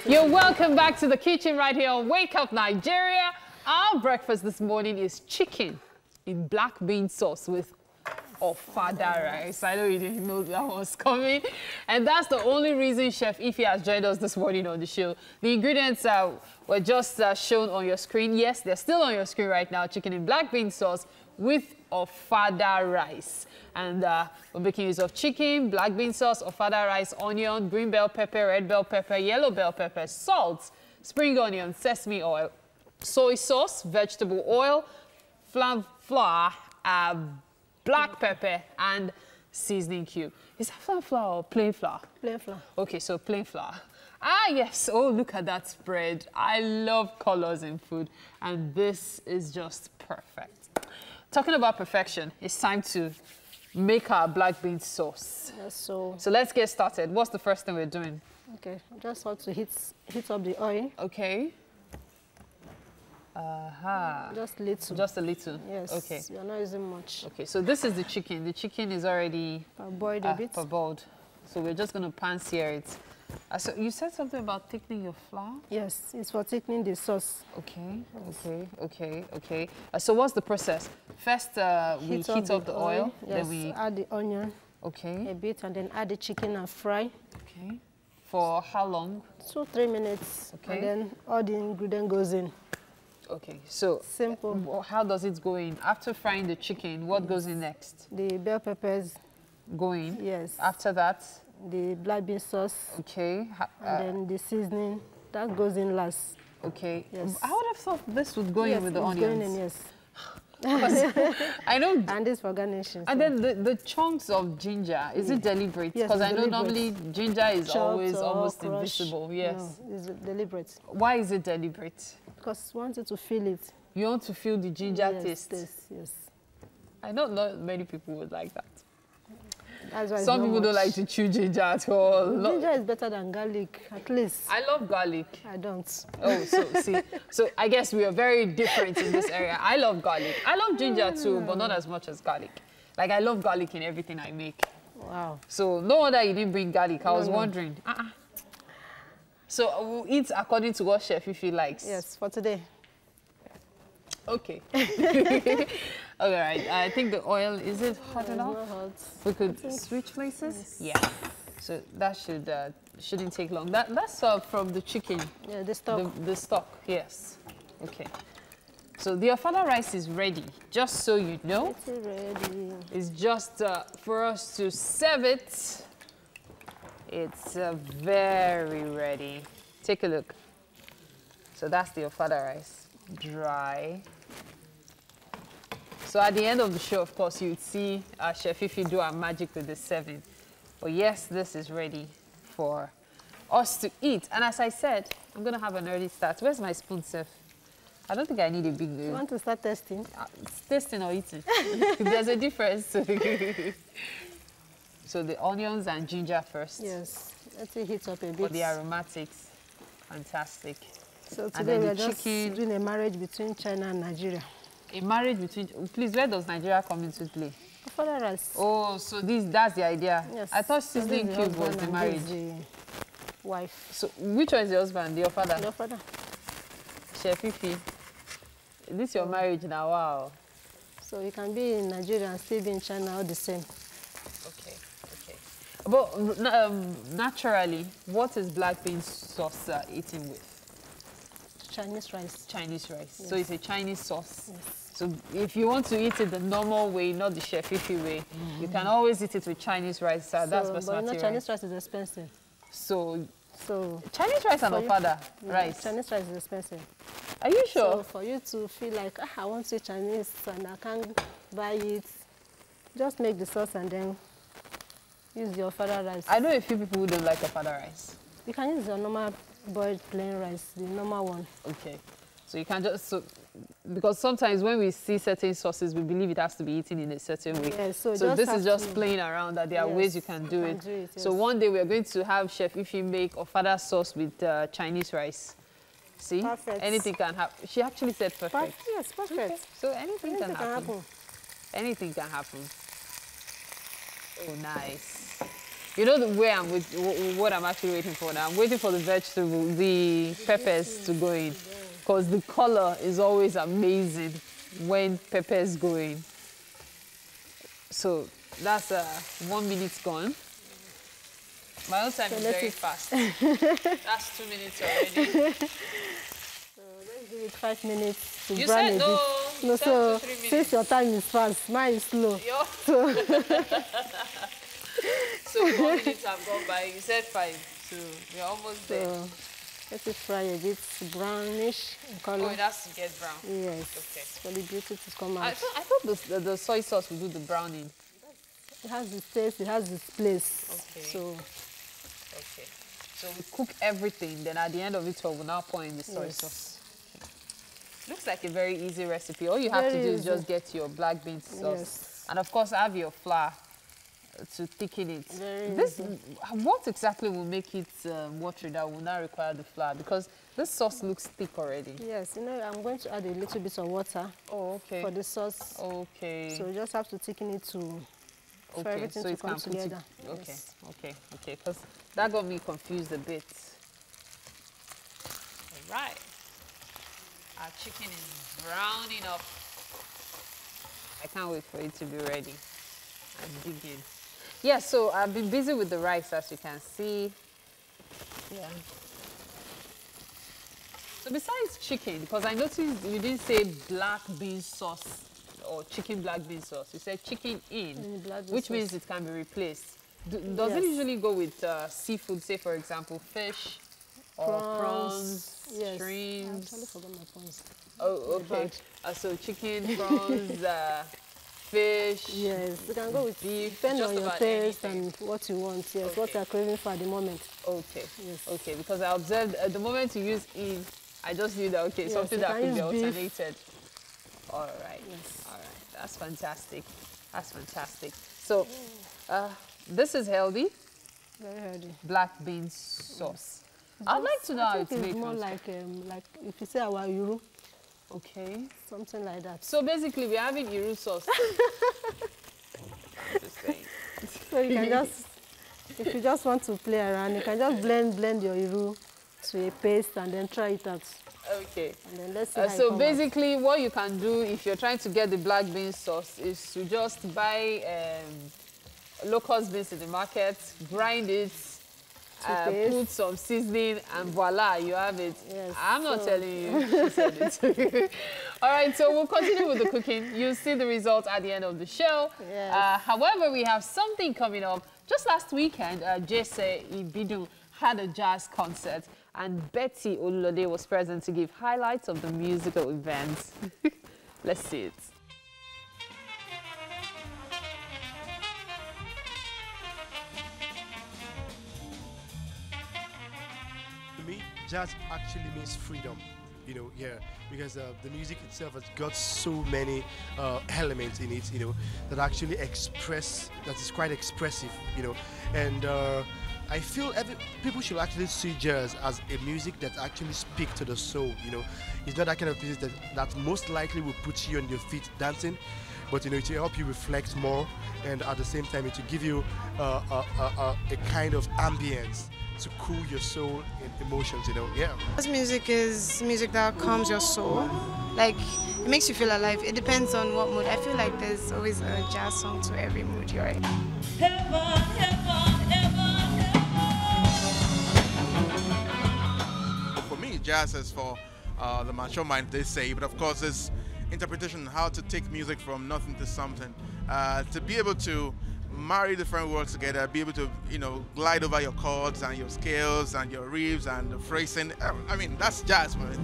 You're welcome back to the kitchen right here on Wake Up Nigeria. Our breakfast this morning is chicken in black bean sauce with ofada rice. I know you didn't know that was coming. And that's the only reason Chef Ife has joined us this morning on the show. The ingredients were just shown on your screen. Yes, they're still on your screen right now. Chicken in black bean sauce with ofada rice. And we're making use of chicken, black bean sauce, ofada rice, onion, green bell pepper, red bell pepper, yellow bell pepper, salt, spring onion, sesame oil, soy sauce, vegetable oil, flour, black pepper, and seasoning cube. Is that flour or plain flour? Plain flour. Okay, so plain flour. Ah, yes. Oh, look at that spread. I love colors in food, and this is just perfect. Talking about perfection, it's time to make our black bean sauce. Yes, so let's get started. What's the first thing we're doing? okay, just want to heat up the oil. Okay. Just little. Just a little. Yes. Okay. We are not using much. Okay, so this is the chicken. The chicken is already Boiled a bit. parboiled. So we're just going to pan-sear it. So you said something about thickening your flour? Yes, it's for thickening the sauce. Okay, okay. So what's the process? First, we heat up the oil. Yes, Then we... add the onion Okay. a bit, and then add the chicken and fry. Okay. For how long? 2-3 minutes. Okay. And then all the ingredient goes in. Okay, so Simple. how does it go in? After frying the chicken, what goes in next? The bell peppers, Go in? yes. After that, The black bean sauce, okay. and then the seasoning. That goes in last. Okay. Yes. I would have thought this would go Yes, in with the it's onions. going in, yes. I know. And this for garnishing. And so then the chunks of ginger, is it deliberate? Yes, Because it's I know deliberate. normally ginger is chopped always or almost crushed. invisible. Yes. No, it's deliberate. Why is it deliberate? Because we wanted to feel it. You want to feel the ginger Yes, taste. yes. I know not many people would like that. That's why it's Some not people don't much. like to chew ginger at all. Ginger is better than garlic, at least. I love garlic. I don't. Oh, so I guess we are very different in this area. I love garlic. I love ginger too, but not as much as garlic. Like, I love garlic in everything I make. Wow. So no wonder you didn't bring garlic. I was wondering. So we'll eat according to what Chef Ife likes. Yes, for today. Okay. All right. I think the oil, is it hot It's enough? not hot. We could switch places? Yeah. So that shouldn't take long. That's from the chicken. Yeah, the stock. The stock, yes. Okay. So the ofada rice is ready, just so you know. It's ready. It's just for us to serve it. It's very ready. Take a look. So that's the ofada rice, dry. So at the end of the show, of course, you'd see Chef Ife do our magic with the serving. But yes, this is ready for us to eat. And as I said, I'm going to have an early start. Where's my spoon, Chef? I don't think I need a big... You want to start testing? Tasting or eating? There's a difference. So the onions and ginger first. Yes. Let it heat up a bit. For the aromatics. Fantastic. So And today then we the are just chicken. doing a marriage between China and Nigeria. A marriage between... Please, where does Nigeria come into play? Ofada rice. Oh, so that's the idea. Yes. I thought So this seasoning is cube was husband the and marriage. this is the wife. So which one is the husband? The ofada? The ofada. Chef Ife. This is your marriage now, wow. So you can be in Nigeria and still be in China all the same. Okay. But naturally, what is black bean sauce eaten with? Chinese rice. Chinese rice. Yes. So it's a Chinese sauce. Yes. So if you want to eat it the normal way, not the Chef Ife way, you can always eat it with Chinese rice. That's But basmati rice. Chinese rice is expensive. So So Chinese rice and for you- ofada yeah, rice. Chinese rice is expensive. Are you So sure? for you to feel like, I want to eat Chinese and I can't buy it, just make the sauce and then use your ofada rice. I know a few people who don't like ofada rice. You can use your normal boiled plain rice, the normal one. Okay. So you can just, because sometimes when we see certain sauces, we believe it has to be eaten in a certain way. Yes, so So just this have is just to- playing around that there are Yes, ways you can do you it. can do it, So yes. one day we're going to have Chef Ife make ofada sauce with Chinese rice. See? Perfect. Anything can happen. She actually said perfect. Yes, perfect. So anything Anything can happen. Anything can happen. Oh, nice. You know the way I'm with what I'm actually waiting for now. I'm waiting for the vegetable, the peppers to go in, because the color is always amazing when peppers go in. So that's 1 minute gone. My own time is very fast. That's 2 minutes already. So let's give it 5 minutes to You brown said a no. bit. No, so 3 minutes. since your time is fast, mine is slow. So 4 minutes have gone by. You said 5. So we're almost there. So let it fry a bit brownish in color. Oh, it has to get brown. Yes. Okay. For the beauty to come out. I thought the soy sauce would do the browning. It has its taste, it has its place. Okay. So Okay. So we cook everything, then at the end of it all, we'll now pour in the soy Yes. sauce. Looks like a very easy recipe. All you have to Very do is easy. just get your black bean sauce. Yes. And of course, have your flour to thicken it. Very This, easy. what exactly will make it watery that will not require the flour? Because this sauce looks thick already. yes, you know, I'm going to add a little bit of water Oh, okay. for the sauce. Okay. So you just have to thicken it for everything to come together. Okay, Yes. okay, okay. Because that got me confused a bit. All right. Our chicken is browning up. I can't wait for it to be ready. I'm digging. Yeah, so I've been busy with the rice, as you can see. Yeah. So besides chicken, because I noticed you didn't say black bean sauce or chicken black bean sauce. You said chicken in, black bean which sauce. means it can be replaced. Does it Yes. usually go with seafood, say for example, fish or prawns, Yes. I shrimps? actually forgot my prawns. Oh, okay. So chicken, prawns, fish. Yes, you can go with beef, depending just on your about taste anything. and what you want. Yes, what Okay. you're craving for at the moment. Okay. Yes. Okay, because I observed the moment you use in, I just knew that, okay, Yes, something you that can could be use beef. alternated. All right. Yes. All right. That's fantastic. That's fantastic. So, this is healthy, Very healthy. black bean sauce. I'd like to know how I it's think made. it's more from like if you say our euro, Okay. something like that. So basically, we're having Iru sauce. I'm just saying. So you can just, if you just want to play around, you can just blend your iru to a paste and then try it out. Okay. And then let's see how it So come out. basically, what you can do if you're trying to get the black bean sauce is to just buy locust beans in the market, grind it, Toothpaste. put some seasoning, and voila, you have it. Yes, I'm not so- telling you, she said it. All right, so we'll continue with the cooking. You'll see the results at the end of the show. Yes. However, we have something coming up. Just last weekend, Jesse Ibidu had a jazz concert, and Betty Olulode was present to give highlights of the musical event. Let's see it. To me, jazz actually means freedom, because the music itself has got so many elements in it, that actually that is quite expressive, and I feel people should actually see jazz as a music that actually speaks to the soul, It's not that kind of music that most likely will put you on your feet dancing, but, it will help you reflect more, and at the same time, it will give you a kind of ambience to cool your soul and emotions, yeah. Jazz music is music that calms your soul. Like, it makes you feel alive. It depends on what mood. I feel like there's always a jazz song to every mood you're in. For me, jazz is for the mature mind, they say, but of course it's interpretation, how to take music from nothing to something. To be able to marry different words together, be able to, glide over your chords and your scales and your riffs and the phrasing. I mean, that's jazz for me.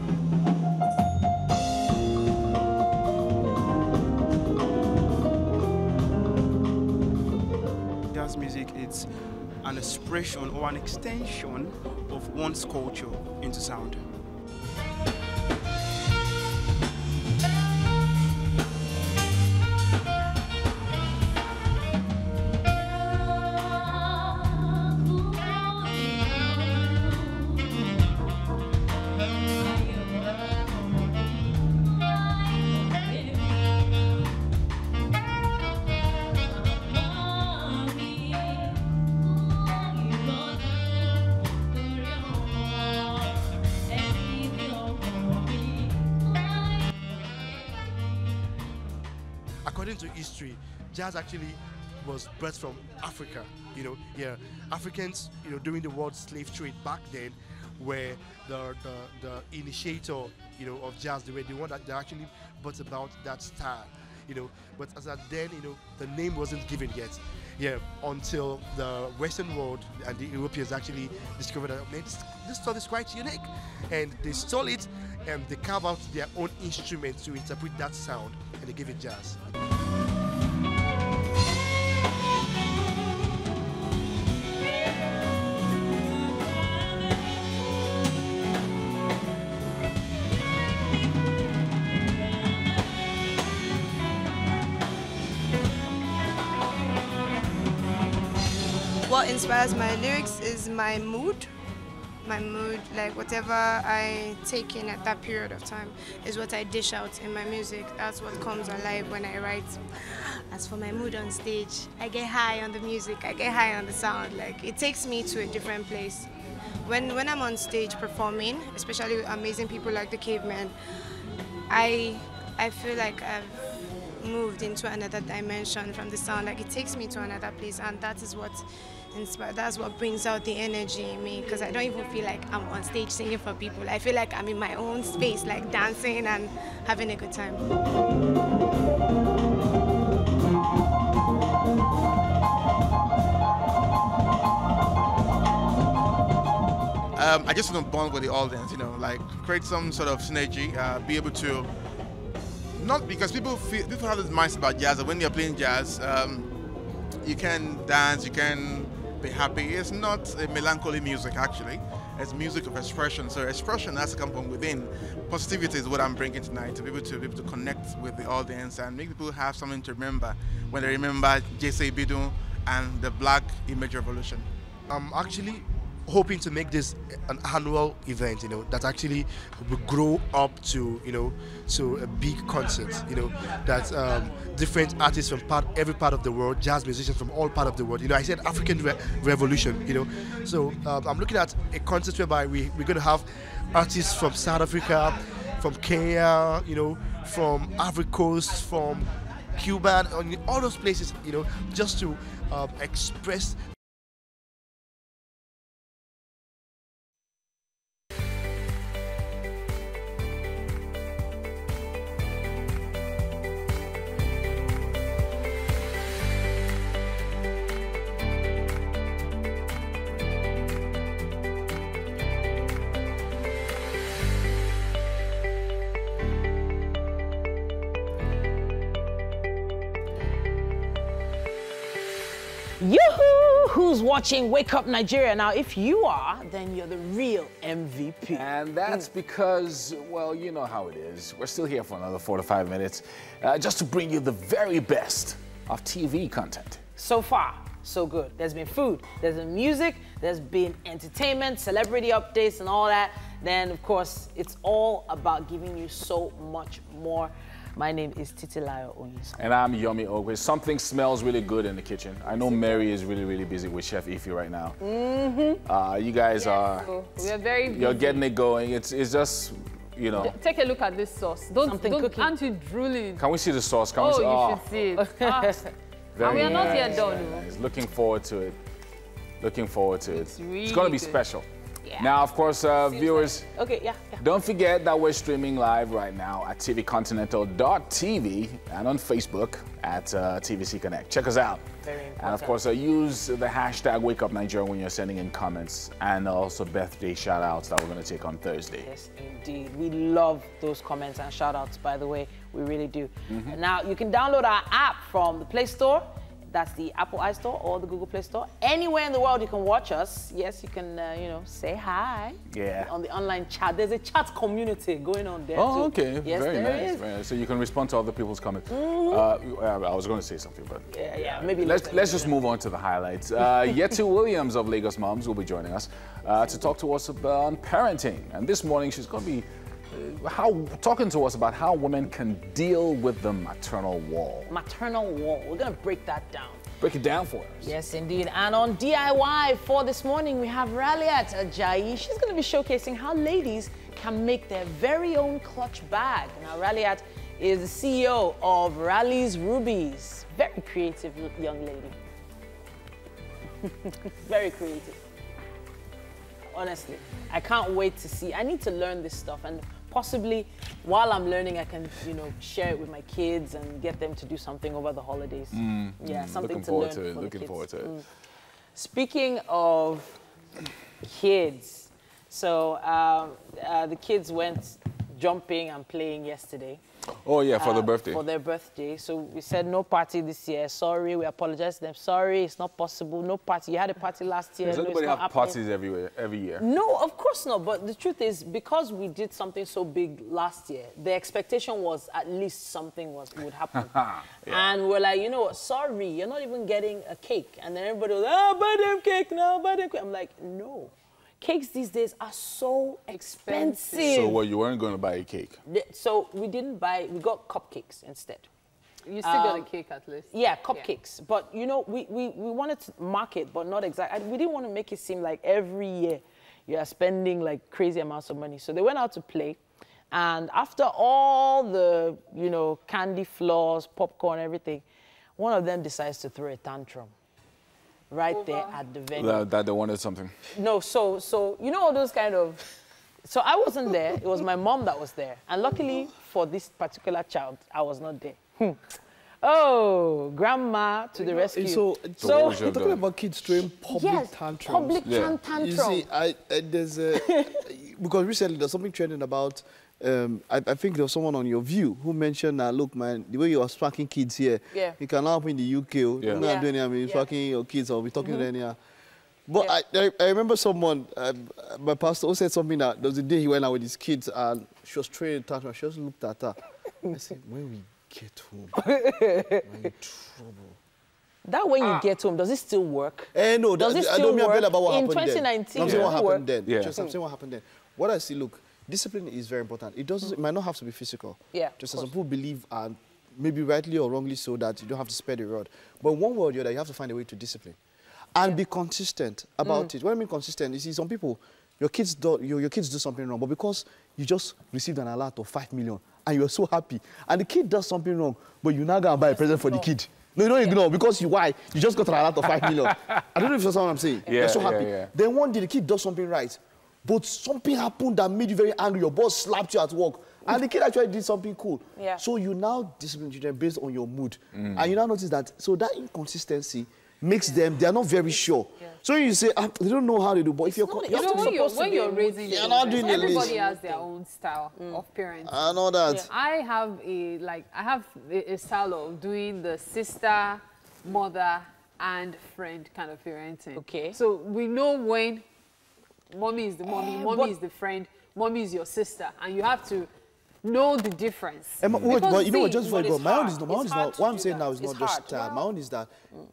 Jazz music is an expression or an extension of one's culture into sound. into history, jazz actually was birthed from Africa. You know, yeah, Africans, you know, during the world slave trade back then, were the initiator, you know, of jazz. They were the one that they actually brought about that style, you know. But as at then, you know, the name wasn't given yet. Yeah, until the Western world and the Europeans actually discovered that this stuff is quite unique, and they stole it and they carved out their own instruments to interpret that sound, and they gave it jazz. What inspires my lyrics is my mood, like whatever I take in at that period of time is what I dish out in my music. That's what comes alive when I write. As for my mood on stage, I get high on the music, I get high on the sound. Like, it takes me to a different place. When I'm on stage performing, especially with amazing people like the Cavemen, I feel like I've moved into another dimension from the sound. Like, it takes me to another place, and that is what that's what brings out the energy in me, because I don't even feel like I'm on stage singing for people. I feel like I'm in my own space, like dancing and having a good time. I just want to bond with the audience, you know, like create some sort of synergy, be able to, not because people have this mindset about jazz, that when you're playing jazz, you can dance, you can be happy. It's not a melancholy music, actually. It's music of expression. So expression has to come from within. Positivity is what I'm bringing tonight, to be able to connect with the audience and make people have something to remember when they remember Jesse Bidun and the Black Image Revolution. I'm actually hoping to make this an annual event, you know, that actually will grow up to, you know, to a big concert, you know, that different artists from every part of the world, jazz musicians from all part of the world, you know, I said African Revolution, you know, so I'm looking at a concert whereby we're going to have artists from South Africa, from Kenya, you know, from Ivory Coast, from Cuba, all those places, you know, just to express Yoo-hoo! Who's watching Wake Up Nigeria? Now, if you are, then you're the real MVP. And that's because, well, you know how it is. We're still here for another 4 to 5 minutes, just to bring you the very best of TV content. So far, so good. There's been food, there's been music, there's been entertainment, celebrity updates and all that. Then, of course, it's all about giving you so much more. My name is Titilayo Onyisa. And I'm Yomi Ogwe. Something smells really good in the kitchen. I know Mary is really, really busy with Chef Ify right now. Mm-hmm. You guys are... We are very busy. You're getting it going. It's just, you know... Take a look at this sauce. Aren't you drooling? Can we see the sauce? Can we see? You should see it. And we are not yet done. Nice. Looking forward to it. Looking forward to it. Really it's going to be special. Yeah. Now, of course, viewers, don't forget that we're streaming live right now at tvcontinental.tv and on Facebook at TVC Connect. Check us out. Very important. And of course, use the hashtag WakeUpNigeria when you're sending in comments, and also birthday shout-outs that we're going to take on Thursday. Yes, indeed. We love those comments and shout-outs, by the way. We really do. Mm-hmm. Now, you can download our app from the Play Store. That's the Apple iStore or the Google Play Store. Anywhere in the world you can watch us. Yes, you can, you know, say hi. Yeah. On the online chat. There's a chat community going on there, Oh, too. okay. Yes, very there nice. is. Very nice. So you can respond to other people's comments. Mm-hmm. I was going to say something, but... Yeah, maybe... Let's just move on to the highlights. Yeti Williams of Lagos Moms will be joining us to talk to us about parenting. And this morning, she's going to be talking to us about how women can deal with the maternal wall. Maternal wall. We're going to break that down. Break it down for us. Yes, indeed. And on DIY for this morning, we have Raliat Ajayi. She's going to be showcasing how ladies can make their very own clutch bag. Now, Raliat is the CEO of Rally's Rubies. Very creative young lady. Very creative. Honestly, I can't wait to see. I need to learn this stuff, and possibly while I'm learning, I can, you know, share it with my kids and get them to do something over the holidays. Yeah, something to learn. Looking forward to it. Speaking of kids, so the kids went jumping and playing yesterday. Oh yeah, for the birthday. For their birthday. So we said no party this year. Sorry, we apologize to them. Sorry, it's not possible. No party. You had a party last year. Does no, anybody have parties every year? No, of course not. But the truth is, because we did something so big last year, the expectation was at least something would happen. Yeah. And we're like, you know what? Sorry, you're not even getting a cake. And then everybody was, oh, buy them cake now, buy them cake. I'm like, no. Cakes these days are so expensive. So what, you weren't going to buy a cake? So we didn't buy, we got cupcakes instead. You still got a cake at least? Yeah, cupcakes. Yeah. But, you know, we wanted to mark it, but not exactly. We didn't want to make it seem like every year you are spending like crazy amounts of money. So they went out to play. And after all the, you know, candy floss, popcorn, everything, one of them decides to throw a tantrum. Right there at the venue. That they wanted something. No, so you know all those kind of... So I wasn't there. It was my mom that was there. And luckily for this particular child, I was not there. Oh, grandma to the rescue. So you're talking about kids throwing public tantrums. Public tantrums. You see, there's because recently there's something trending about... I think there was someone on your View who mentioned that, look, man, the way you are spanking kids here, it can happen in the UK. You're not doing it, I mean, spanking your kids or be talking to them. But I remember someone, my pastor, who said something that there was a day he went out with his kids and she was training tantrum. She just looked at her. I said, when we get home, we're in trouble. That when you get home, does it still work? No, does it I still don't mean work? about what In happened 2019, then. I'm saying what happened then. Yeah. Just I'm saying what happened then. What I see, look, discipline is very important. It doesn't. It might not have to be physical. Yeah. Just as some people believe, and maybe rightly or wrongly so, that you don't have to spare the rod. But one way or the other, you have to find a way to discipline, and be consistent about it. What I mean consistent, you see, some people, your kids do something wrong, but because you just received an alert of 5 million and you're so happy, and the kid does something wrong, but you now go and buy a present for the kid. No, you don't ignore because why? You just got an alert of 5 million. I don't know if that's what I'm saying. Yeah, you're so happy. Yeah. Then one day the kid does something right. But something happened that made you very angry. Your boss slapped you at work. And the kid actually did something cool. Yeah. So you now discipline children based on your mood. And you now notice that, so that inconsistency makes them, they are not very sure. Yeah. So you say, they don't know how to do, but if you're... When you're raising children, everybody has their own style of parenting. I know that. Yeah. I have a style of doing the sister, mother, and friend kind of parenting. Okay. So we know when mommy is the mommy, mommy is the friend, mommy is your sister, and you have to know the difference. Wait, but you know what, just before you go, my own is not, what I'm saying now is not just style. My own is that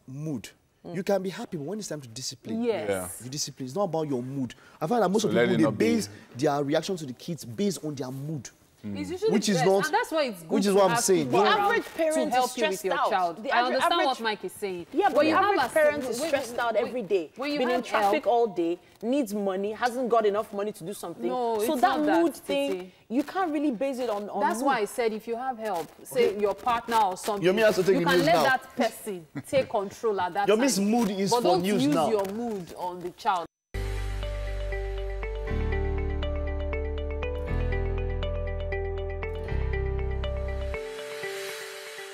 mood. You can be happy, but when it's time to discipline, you discipline. It's not about your mood. I find that most of people, they base their reaction to the kids based on their mood. Which is not, and that's why it's good. Which is what I'm saying. The average parent to help is you with your out. child. I understand what Mike is saying. Yeah, but the average parent is stressed out every day. When you've been in traffic all day, needs money, hasn't got enough money to do something. No, so that mood thing, you can't really base it on that's mood. why I said if you have help, say your partner or something, you can let that person take control at that time. Your Miss Mood is but for news now. Don't use your mood on the child.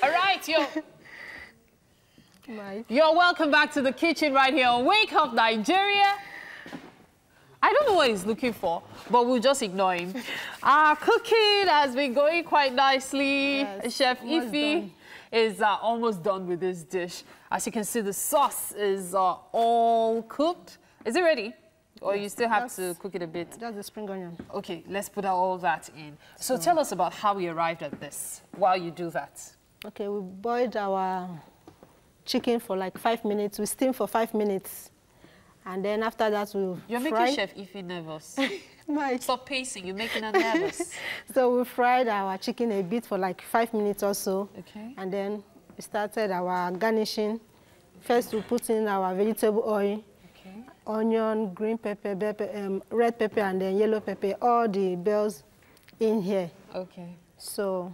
All right, you're welcome back to the kitchen right here on Wake Up Nigeria. I don't know what he's looking for, but we'll just ignore him. Our cooking has been going quite nicely. Yes, Chef Ify is almost done with this dish. As you can see, the sauce is all cooked. Is it ready? Or you still have to cook it a bit? That's the spring onion. Okay, let's put all that in. So tell us about how we arrived at this while you do that. Okay, we boiled our chicken for like 5 minutes. We steam for 5 minutes. And then after that, we'll You're making Chef Ify nervous. Stop pacing, you're making her nervous. So we fried our chicken a bit for like 5 minutes or so. Okay. And then we started our garnishing. First, we put in our vegetable oil. Okay. Onion, green pepper, red pepper, and then yellow pepper. All the bells in here. Okay. So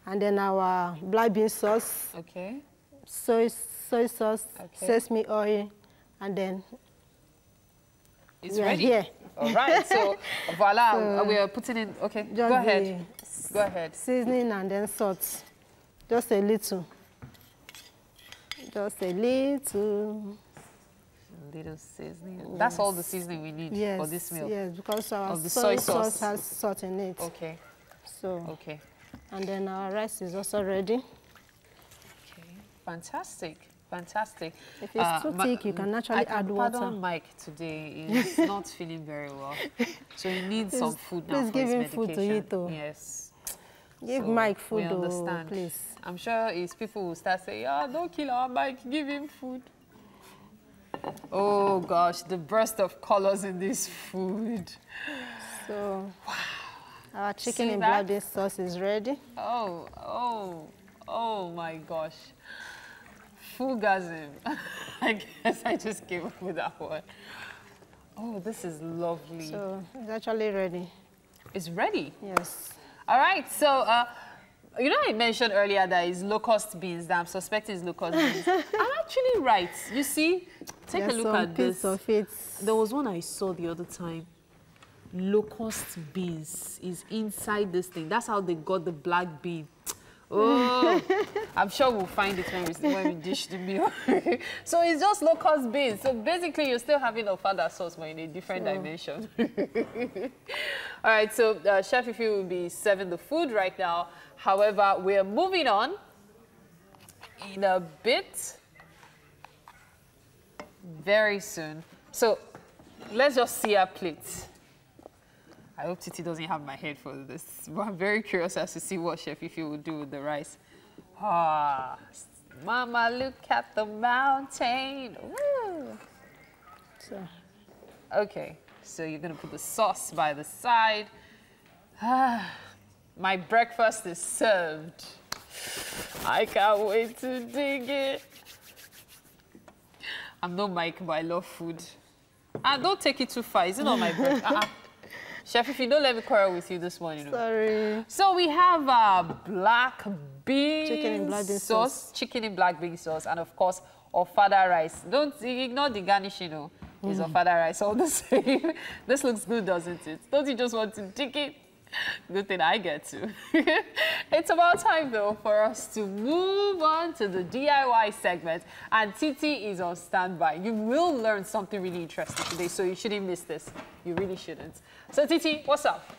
And then our black bean sauce. Okay. Soy sauce, Okay. sesame oil, and then It's we are ready. here. All right, so voila, So, we are putting in, okay, just go ahead. Go ahead. Seasoning and then salt. Just a little. Just a little. Little seasoning. That's all the seasoning we need Yes, for this meal. yes, because our Of the soy soy sauce. sauce has salt in it. Okay. So, Okay. and then our rice is also ready. Okay. Fantastic. Fantastic. If it's too thick, you can actually add water. Pardon Mike today is not feeling very well, so he needs some food now please for give his him medication. food to eat, though. Yes. Give So, Mike we food, understand. please. I'm sure his people will start saying, "Ah, don't kill our Mike, give him food." Oh gosh, the burst of colors in this food. So, our chicken See in that? black bean sauce is ready. Oh my gosh. Fugasm. I guess I just came up with that one. Oh, this is lovely. So, it's actually ready. It's ready? Yes. All right, so, you know I mentioned earlier that it's locust beans, that I'm suspecting it's locust beans. I'm actually right. You see, take a There's look some at this. piece of it. There was one I saw the other time. Locust beans is inside this thing. That's how they got the black bean. Oh, I'm sure we'll find it when we dish the meal. So it's just locust beans. So basically, you're still having a fada sauce, but in a different dimension. All right, so Chef Ife will be serving the food right now. However, we're moving on in a bit, very soon. So let's just see our plate. I hope Titi doesn't have my head for this, but I'm very curious as to see what Chef Ife will do with the rice. Ah, Mama, look at the mountain. Woo. So, okay, so you're gonna put the sauce by the side. Ah, my breakfast is served. I can't wait to dig it. I'm not Mike, but I love food. Ah, don't take it too far. Is it not my breakfast? Chef, if you don't let me quarrel with you this morning. sorry. So we have black bean Chicken in black bean sauce, sauce. chicken in black bean sauce, and of course, ofada rice. Don't ignore the garnishing, you know. It's ofada rice all the same. This looks good, doesn't it? Don't you just want to dig it? Good thing I get to. It's about time, though, for us to move on to the DIY segment. And Titi is on standby. You will learn something really interesting today, so you shouldn't miss this. You really shouldn't. So, Titi, what's up?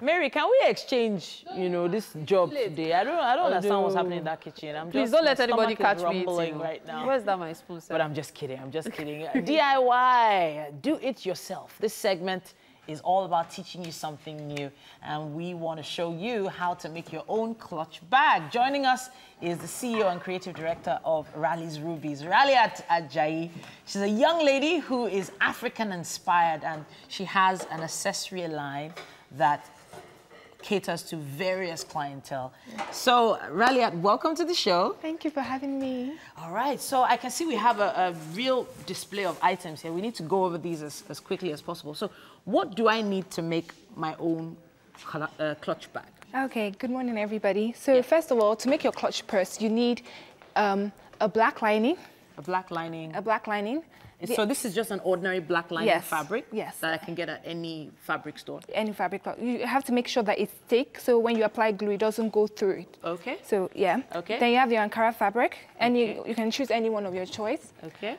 Mary, can we exchange, you know, this job today? I don't understand what's happening in that kitchen. Please don't let my anybody stomach catch is me rumbling eating. right now. Where's that my spoon, sir? But I'm just kidding. I'm just kidding. DIY, do it yourself. This segment is all about teaching you something new, and we want to show you how to make your own clutch bag. Joining us is the CEO and creative director of Rally's Rubies, Raliat Ajayi. She's a young lady who is African inspired, and she has an accessory line that caters to various clientele. So, Raliat, welcome to the show. Thank you for having me. All right, so I can see we have a real display of items here. We need to go over these as quickly as possible. So, what do I need to make my own clutch bag? Okay, good morning, everybody. So first of all, to make your clutch purse, you need a black lining. A black lining. A black lining. So this is just an ordinary black lining fabric? Yes. That I can get at any fabric store? Any fabric. You have to make sure that it's thick, so when you apply glue, it doesn't go through it. Okay. So, yeah. Okay. Then you have your Ankara fabric, and you can choose any one of your choice. Okay.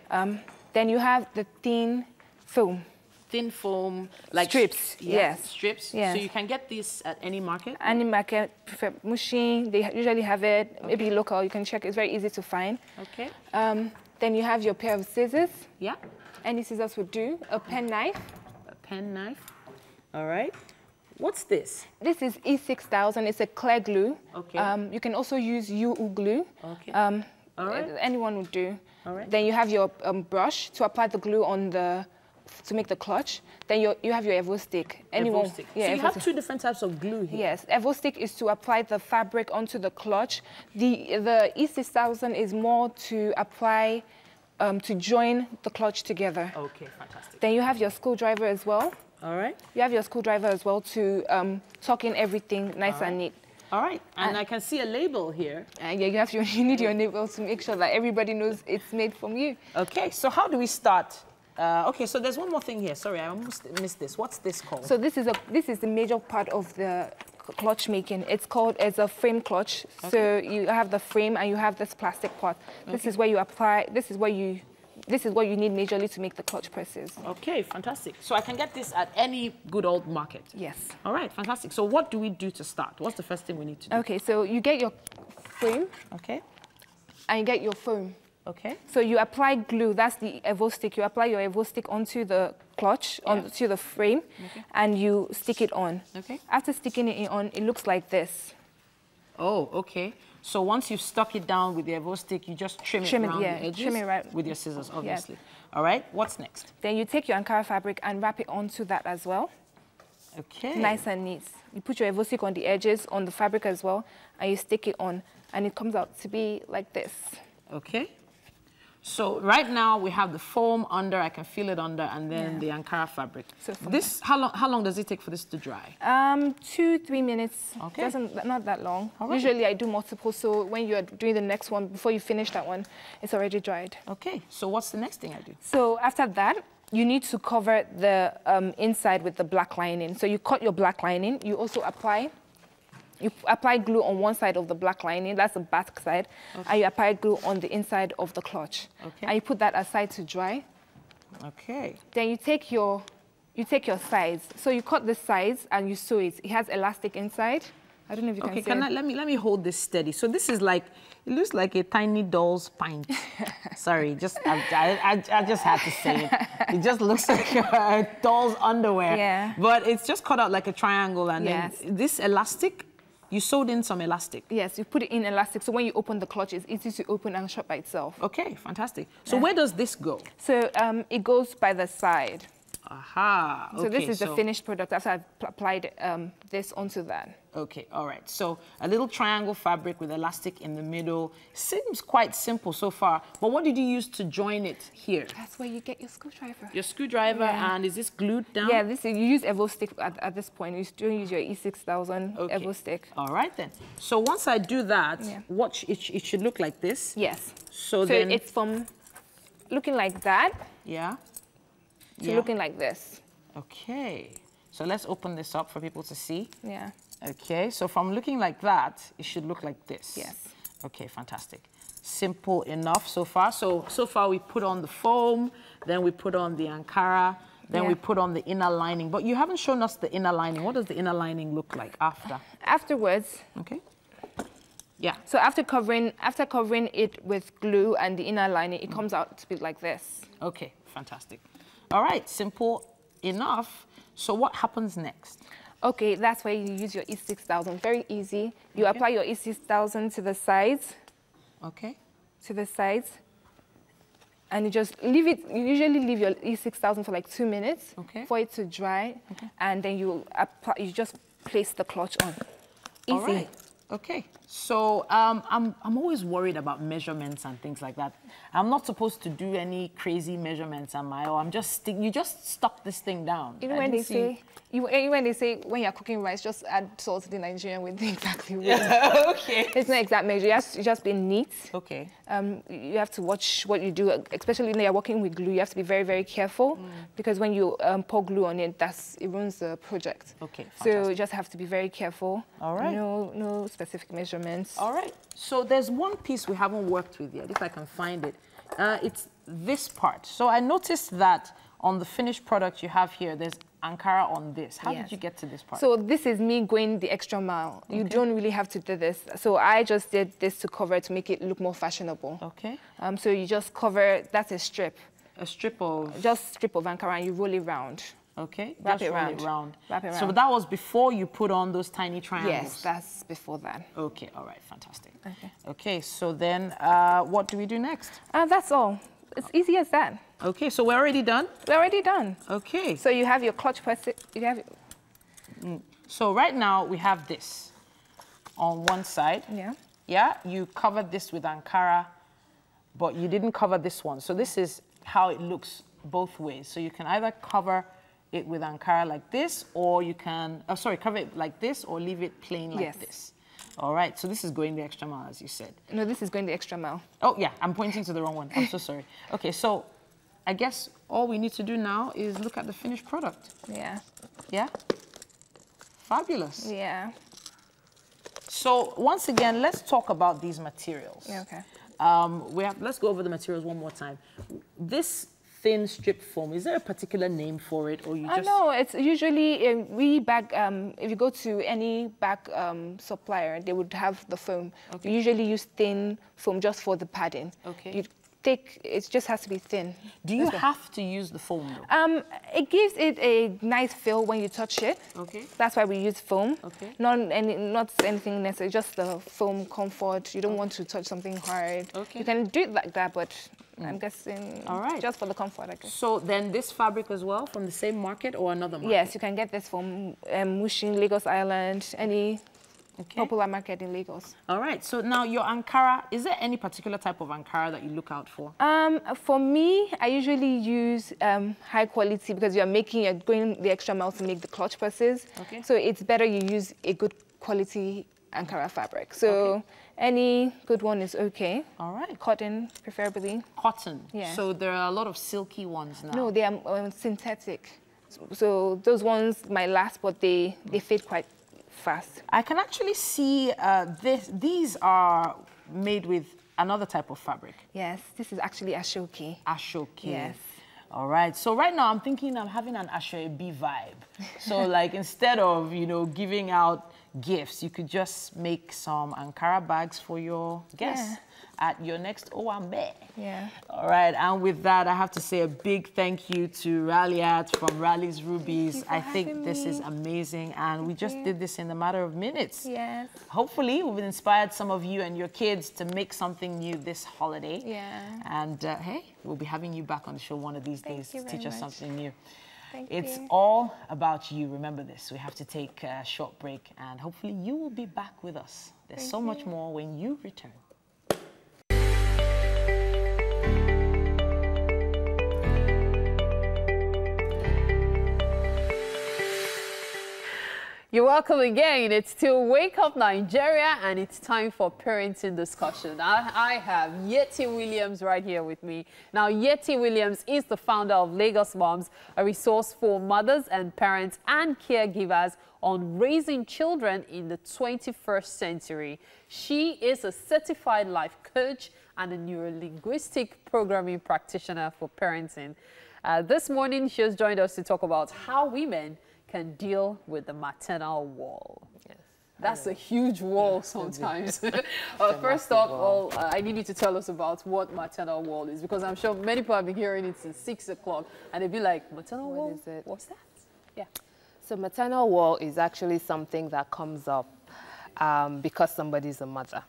Then you have the thin foam. Thin foam, like strips. Yes. Strips. Yes. So you can get this at any market? Any market, prefer Mushin, they usually have it. Okay. Maybe local, you can check. It's very easy to find. Okay. Then you have your pair of scissors. Yeah. Any scissors would do. A pen knife. A pen knife. All right. What's this? This is E6000. It's a clear glue. Okay. You can also use UU glue. Okay. All right. Anyone would do. All right. Then you have your brush to apply the glue on to make the clutch. Then you have your Evo stick. Evo stick. Yeah, so you have two different types of glue here. Yes. Evo stick is to apply the fabric onto the clutch. The E6000 is more to apply, to join the clutch together. Okay, fantastic. Then you have your screwdriver as well. All right. You have your screwdriver as well to tuck in everything nice and neat. All right, and I can see a label here. Yeah, you need your label to make sure that everybody knows it's made from you. Okay, so how do we start? Okay, so there's one more thing here. Sorry, I almost missed this. What's this called? So this is the major part of the clutch making. It's a frame clutch. Okay. So you have the frame and you have this plastic part. Okay. This is where you apply. This is what you need majorly to make the clutch presses. Okay, fantastic. So I can get this at any good old market? Yes. All right, fantastic. So what do we do to start? What's the first thing we need to do? Okay, so you get your frame. Okay. And you get your foam. Okay. So you apply glue, that's the Evo stick. You apply your Evo stick onto the clutch, onto the frame, and you stick it on. Okay. After sticking it on, it looks like this. Oh, okay. So once you've stuck it down with the Evo stick, you just trim it around the edges? Trim it right. With your scissors, obviously. Yes. All right, what's next? Then you take your Ankara fabric and wrap it onto that as well. Okay. Nice and neat. You put your Evo stick on the edges, on the fabric as well, and you stick it on, and it comes out to be like this. Okay. So right now we have the foam under, I can feel it under, and then the Ankara fabric. So this, how long does it take for this to dry? 2-3 minutes. Okay. Not that long. Right. Usually I do multiple, so when you're doing the next one, before you finish that one, it's already dried. Okay, so what's the next thing I do? So after that, you need to cover the inside with the black lining. So you cut your black lining, you also apply glue on one side of the black lining, that's the back side, and you apply glue on the inside of the clutch. Okay. And you put that aside to dry. Okay. Then you take your sides. So you cut the sides and you sew it. It has elastic inside. I don't know if you can see it. Okay, let me hold this steady. So this is like, it looks like a tiny doll's pint. Sorry, I just had to say it. It just looks like a doll's underwear. Yeah. But it's just cut out like a triangle, and then this elastic, you sewed in some elastic. Yes, you put it in elastic, so when you open the clutch, it's easy to open and shut by itself. Okay, fantastic. So where does this go? So it goes by the side. Aha, okay. So this is the finished product after I've applied this onto that. Okay, all right. So a little triangle fabric with elastic in the middle. Seems quite simple so far, but what did you use to join it here? That's where you get your screwdriver. Your screwdriver, and is this glued down? Yeah, you use Evo stick at this point. You don't use your E6000 Evo stick. All right then. So once I do that, it should look like this? Yes. So then it's from looking like that. Yeah. So looking like this. Okay. So let's open this up for people to see. Yeah. Okay, so from looking like that, it should look like this. Yes. Okay, fantastic. Simple enough so far. So far we put on the foam, then we put on the Ankara, then we put on the inner lining. But you haven't shown us the inner lining. What does the inner lining look like after? Afterwards. Okay. Yeah. So after covering it with glue and the inner lining, it comes out to be like this. Okay, fantastic. All right, simple enough. So what happens next? Okay, that's where you use your E6000. Very easy. You apply your E6000 to the sides. Okay. To the sides. And you just leave it. You usually leave your E6000 for like 2 minutes for it to dry. Okay. And then you just place the clutch on. Easy. All right. Okay, so I'm always worried about measurements and things like that. I'm not supposed to do any crazy measurements on my own. You just stuck this thing down. Even when they say when you're cooking rice, just add salt to the Nigerian with the exactly weight. Okay. It's not exact measure. You just be neat. Okay. You have to watch what you do, especially when you're working with glue. You have to be very, very careful because when you pour glue on it, it ruins the project. Okay. Fantastic. So you just have to be very careful. All right. No specific measurements. All right. So there's one piece we haven't worked with yet, if I can find it. It's this part. So I noticed that on the finished product you have here, there's Ankara on this. How did you get to this part? So this is me going the extra mile. Okay. You don't really have to do this. So I just did this to cover it to make it look more fashionable. Okay. So you just cover, that's a strip. A strip of? Just strip of Ankara and you roll it round. Okay, wrap it around. Wrap it around. So that was before you put on those tiny triangles? Yes, that's before that. Okay, all right, fantastic. Okay. Okay, so then what do we do next? That's all. It's easy as that. Okay, so we're already done? We're already done. Okay. So you have your clutch press. So right now we have this on one side. Yeah. Yeah, you covered this with Ankara, but you didn't cover this one. So this is how it looks both ways. So you can either cover it with Ankara like this, or you can, cover it like this or leave it plain like this. All right, so this is going the extra mile, as you said. No, this is going the extra mile. Oh, yeah, I'm pointing to the wrong one. I'm so sorry. Okay, so I guess all we need to do now is look at the finished product. Yeah. Yeah? Fabulous. Yeah. So once again, let's talk about these materials. Yeah, okay. Let's go over the materials one more time. This thin strip foam, is there a particular name for it, or you just? No, it's usually we bag. If you go to any bag supplier, they would have the foam. Okay. We usually use thin foam just for the padding. Okay. It just has to be thin. Do you have to use the foam though? It gives it a nice feel when you touch it. Okay. That's why we use foam. Okay. Not anything necessary, just the foam comfort. You don't want to touch something hard. Okay. You can do it like that, but I'm guessing just for the comfort, I guess. So then this fabric as well from the same market or another market? Yes, you can get this from Mushin, Lagos Island, any popular market in Lagos. All right, so now your Ankara, is there any particular type of Ankara that you look out for? For me, I usually use high quality because you're going the extra mile to make the clutch purses. Okay. So it's better you use a good quality Ankara fabric. So any good one is okay. All right. Cotton, preferably. Cotton? Yeah. So there are a lot of silky ones now. No, they are synthetic. So those ones might last, but they fade quite fast. I can actually see these are made with another type of fabric. Yes, this is actually Ashoke. Ashoke. Yes. All right. So right now I'm thinking I'm having an Ashoebi vibe. So like instead of, giving out gifts, you could just make some Ankara bags for your guests at your next Owambe. Yeah. All right. And with that, I have to say a big thank you to Ralliat from Rally's Rubies. I think this is amazing. And we just did this in a matter of minutes. Yes. Hopefully, we've inspired some of you and your kids to make something new this holiday. Yeah. And hey, we'll be having you back on the show one of these days to teach us something new. It's you. all about you. Remember this. We have to take a short break, and hopefully you will be back with us. There's so much more when you return. You're welcome again. It's still Wake Up Nigeria, and it's time for parenting discussion. I have Yeti Williams right here with me. Now, Yeti Williams is the founder of Lagos Moms, a resource for mothers and parents and caregivers on raising children in the 21st century. She is a certified life coach and a neurolinguistic programming practitioner for parenting. This morning, she has joined us to talk about how women can deal with the maternal wall. Yes. That's a huge wall sometimes. First off, I need you to tell us about what maternal wall is, because I'm sure many people have been hearing it since 6 o'clock, and they'd be like, maternal wall? What is it? What's that? Yeah. So maternal wall is actually something that comes up because somebody's a mother.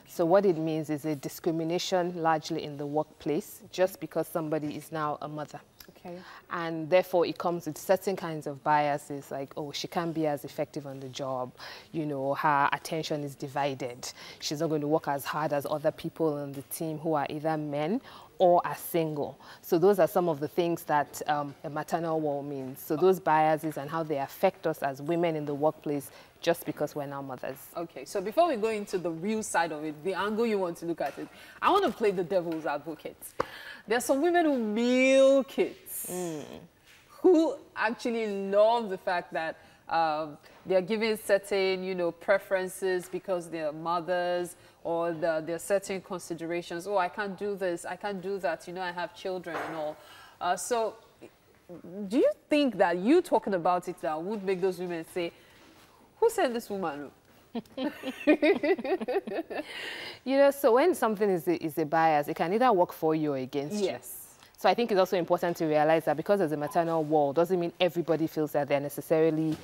So what it means is a discrimination largely in the workplace just because somebody is now a mother. Okay. And therefore it comes with certain kinds of biases like, oh, she can't be as effective on the job. Her attention is divided. She's not going to work as hard as other people on the team who are either men or are single. So those are some of the things that a maternal wall means. So those biases and how they affect us as women in the workplace just because we're now mothers. Okay, so before we go into the real side of it, the angle you want to look at it, I want to play the devil's advocate. There are some women who milk it, who actually love the fact that they're given certain, preferences because they're mothers, or there are certain considerations. Oh, I can't do this, I can't do that, I have children and all. So do you think that you talking about it now would make those women say, who said this woman? So when something is a bias, it can either work for you or against you. Yes. So I think it's also important to realize that because there's a maternal wall doesn't mean everybody feels that they're necessarily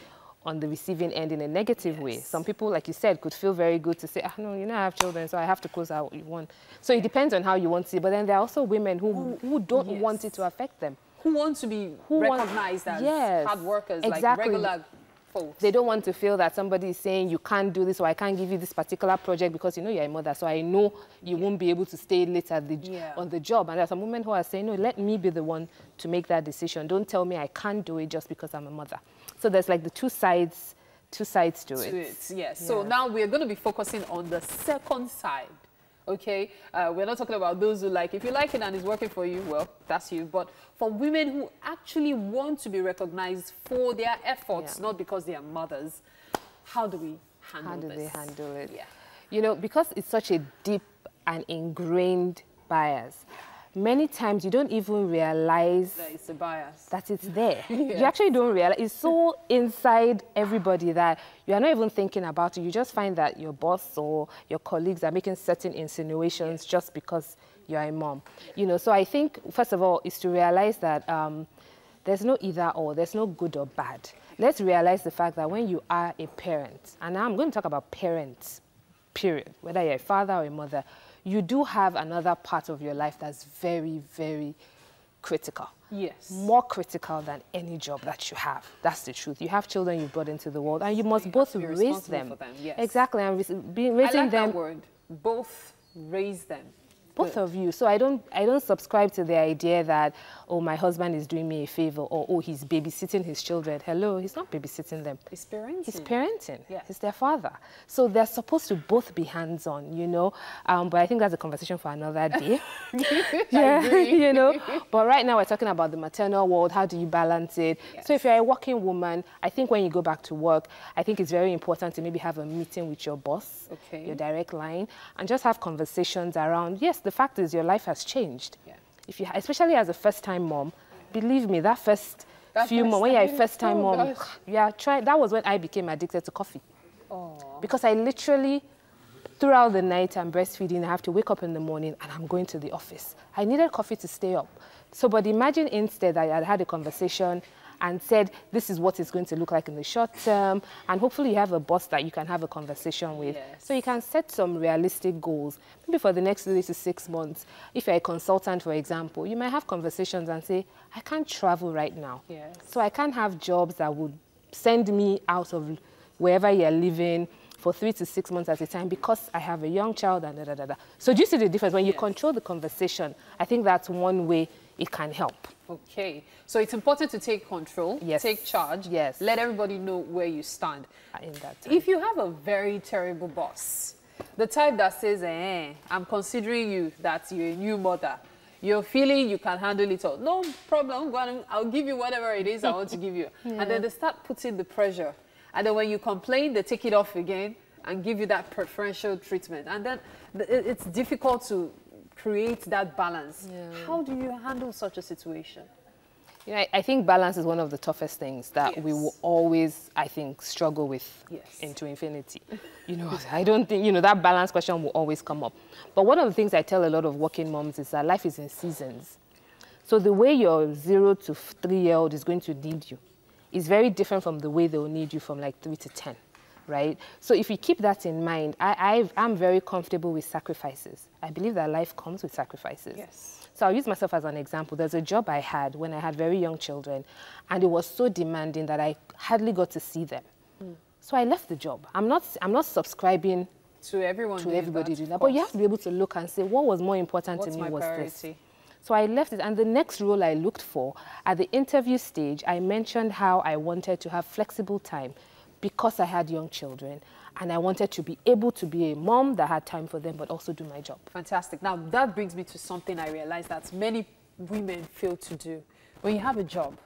on the receiving end in a negative way. Some people, like you said, could feel very good to say, no, I have children, so I have to close out what you want. So it depends on how you want to. But then there are also women who don't want it to affect them. Who want to be recognized as hard workers, like regular folks. They don't want to feel that somebody is saying you can't do this or I can't give you this particular project because you're a mother, so I know you won't be able to stay late at on the job. And there are some women who are saying, no, let me be the one to make that decision. Don't tell me I can't do it just because I'm a mother. So there's like the two sides two sides to it. Yes. Yeah. So now we're going to be focusing on the second side. Okay, we're not talking about those who like, if you like it and it's working for you, well, that's you. But for women who actually want to be recognized for their efforts, not because they are mothers, how do we handle this? How do they handle it? Yeah. You know, because it's such a deep and ingrained bias, many times you don't even realize that it's a bias. That it's there. You actually don't realize. It's so inside everybody that you are not even thinking about it. You just find that your boss or your colleagues are making certain insinuations just because you're a mom. You know, so I think, first of all, is to realize that there's no either or, there's no good or bad. Let's realize the fact that when you are a parent, and now I'm going to talk about parents, period, whether you're a father or a mother, you do have another part of your life that's very, very critical. Yes. More critical than any job that you have. That's the truth. You have children you've brought into the world, and you must both raise them. For them. Yes. Exactly, and raising I like them. that word. Both raise them. Both of you. So I don't subscribe to the idea that, oh, my husband is doing me a favor, or, oh, he's babysitting his children. Hello, he's not babysitting them. He's parenting. He's parenting. Yeah. He's their father. So they're supposed to both be hands-on, you know. But I think that's a conversation for another day. You know. But right now we're talking about the maternal world. How do you balance it? Yes. So if you're a working woman, I think when you go back to work, I think it's very important to maybe have a meeting with your boss, your direct line, and just have conversations around, yes, the fact is your life has changed. Yeah. If you, especially as a first-time mom, believe me, that few months, when you're a first-time mom, that was when I became addicted to coffee. Oh. Because I literally, throughout the night, I'm breastfeeding, I have to wake up in the morning and I'm going to the office. I needed coffee to stay up. So, but imagine instead I had a conversation and said, this is what it's going to look like in the short term, and hopefully you have a boss that you can have a conversation with. Yes. So you can set some realistic goals, maybe for the next 3 to 6 months. If you're a consultant, for example, you might have conversations and say, I can't travel right now. Yes. So I can't have jobs that would send me out of wherever you're living for 3 to 6 months at a time because I have a young child and da-da-da-da. So do you see the difference? When you control the conversation, I think that's one way it can help. Okay, so it's important to take control, take charge, let everybody know where you stand. In that time. If you have a very terrible boss, the type that says, I'm considering you, that you're a new mother, you're feeling you can handle it all, no problem, I'll give you whatever it is I want to give you. And then they start putting the pressure. And then when you complain, they take it off again and give you that preferential treatment. And then it's difficult to create that balance. Yeah. How do you handle such a situation? You know, I think balance is one of the toughest things that we will always, I think, struggle with into infinity. You know, I don't think, you know, that balance question will always come up. But one of the things I tell a lot of working moms is that life is in seasons. So the way your 0 to 3-year-old is going to need you is very different from the way they'll need you from like 3 to 10. Right? So if you keep that in mind, I'm very comfortable with sacrifices. I believe that life comes with sacrifices. Yes. So I'll use myself as an example. There's a job I had when I had very young children, and it was so demanding that I hardly got to see them. So I left the job. I'm not subscribing to everybody doing that. But you have to be able to look and say, what was more important to me was this. So I left it, and the next role I looked for, at the interview stage, I mentioned how I wanted to have flexible time because I had young children, and I wanted to be able to be a mom that had time for them, but also do my job. Fantastic. Now, that brings me to something I realized that many women fail to do. When you have a job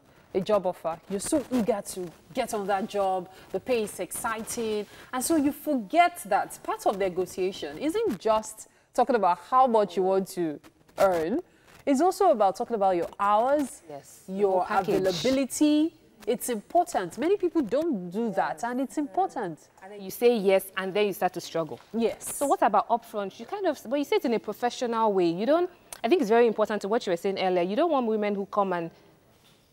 offer, you're so eager to get on that job, the pay is exciting, and so you forget that part of negotiation isn't just talking about how much you want to earn, it's also about talking about your hours, your availability. It's important. Many people don't do that, and it's important. And then you say yes, and then you start to struggle. Yes. So what about upfront? You but you say it in a professional way. You don't, I think it's very important to what you were saying earlier. You don't want women who come and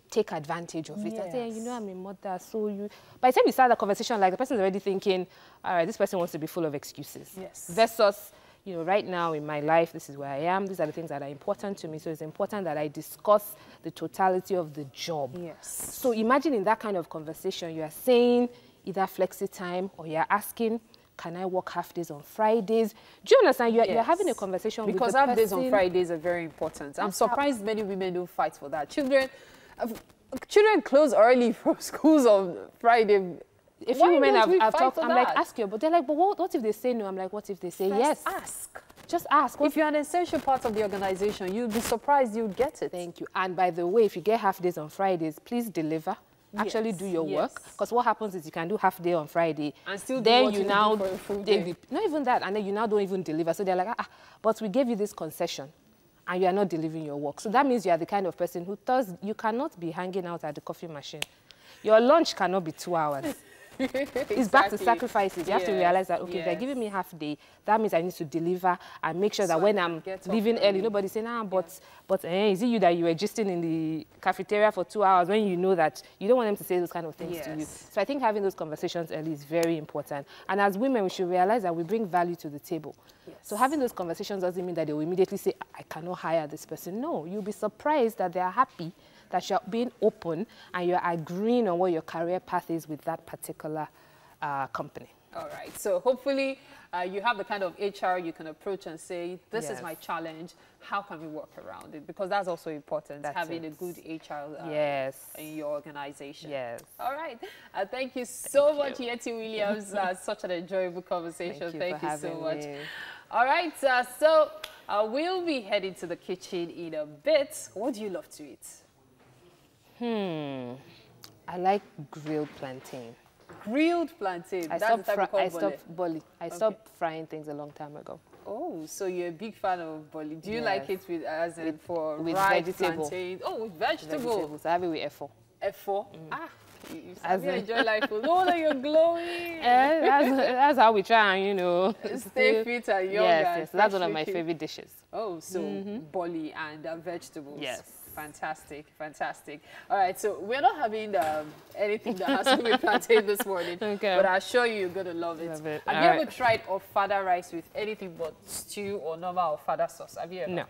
take advantage of it and say, you know, I'm a mother, so you... By the time you start the conversation, like, the person's already thinking, all right, this person wants to be full of excuses. Yes. Versus, you know, right now in my life, this is where I am, these are the things that are important to me, so it's important that I discuss the totality of the job. Yes. So imagine in that kind of conversation, you are saying either flexi time, or you're asking, can I work half days on Fridays? Do you understand? You're having a conversation with the person. Because half days on Fridays are very important. I'm surprised many women don't fight for that. Children close early from schools on Friday. A few women have talked, I'm like, ask you, but they're like, but what if they say no? I'm like, what if they say yes? Ask. Just ask. If you're an essential part of the organization, you'll be surprised you'll get it. Thank you. And by the way, if you get half days on Fridays, please deliver. Actually do your work. Because what happens is you can do half day on Friday. And still do then what you do now for a full day. not even that. And then you now don't even deliver. So they're like, but we gave you this concession and you are not delivering your work. So that means you are the kind of person who you cannot be hanging out at the coffee machine. Your lunch cannot be 2 hours. It's back to sacrifices. You have to realize that, okay, if they're giving me half day, that means I need to deliver and make sure that when I'm leaving early, nobody's saying, is it you that you were gisting in the cafeteria for 2 hours when you know that you don't want them to say those kind of things to you. So I think having those conversations early is very important. And as women, we should realize that we bring value to the table. So having those conversations doesn't mean that they will immediately say, I cannot hire this person. No, you'll be surprised that they are happy that you're being open and you're agreeing on what your career path is with that particular company. All right. So hopefully you have the kind of HR you can approach and say, this is my challenge. How can we work around it? Because that's also important, having a good HR in your organization. Yes. All right. Thank you so much, Yeti Williams. Such an enjoyable conversation. Thank you so much. All right. So we'll be heading to the kitchen in a bit. What do you love to eat? I like grilled plantain. Grilled plantain. I stopped frying things a long time ago. Oh, so you're a big fan of boli. Do you like it with with rice, vegetable? Plantain? Oh, with vegetables. I have it with efo. Efo? You enjoy life. No, you're glowing. That's how we try and, stay fit and young. Yes, that's one of my favorite dishes. Oh, so boli and vegetables. Yes. Fantastic, fantastic. All right, so we're not having anything that has to do with plantain this morning, but I assure you, you're going to love it. Have you ever tried ofada rice with anything but stew or normal ofada sauce? Have you ever? No.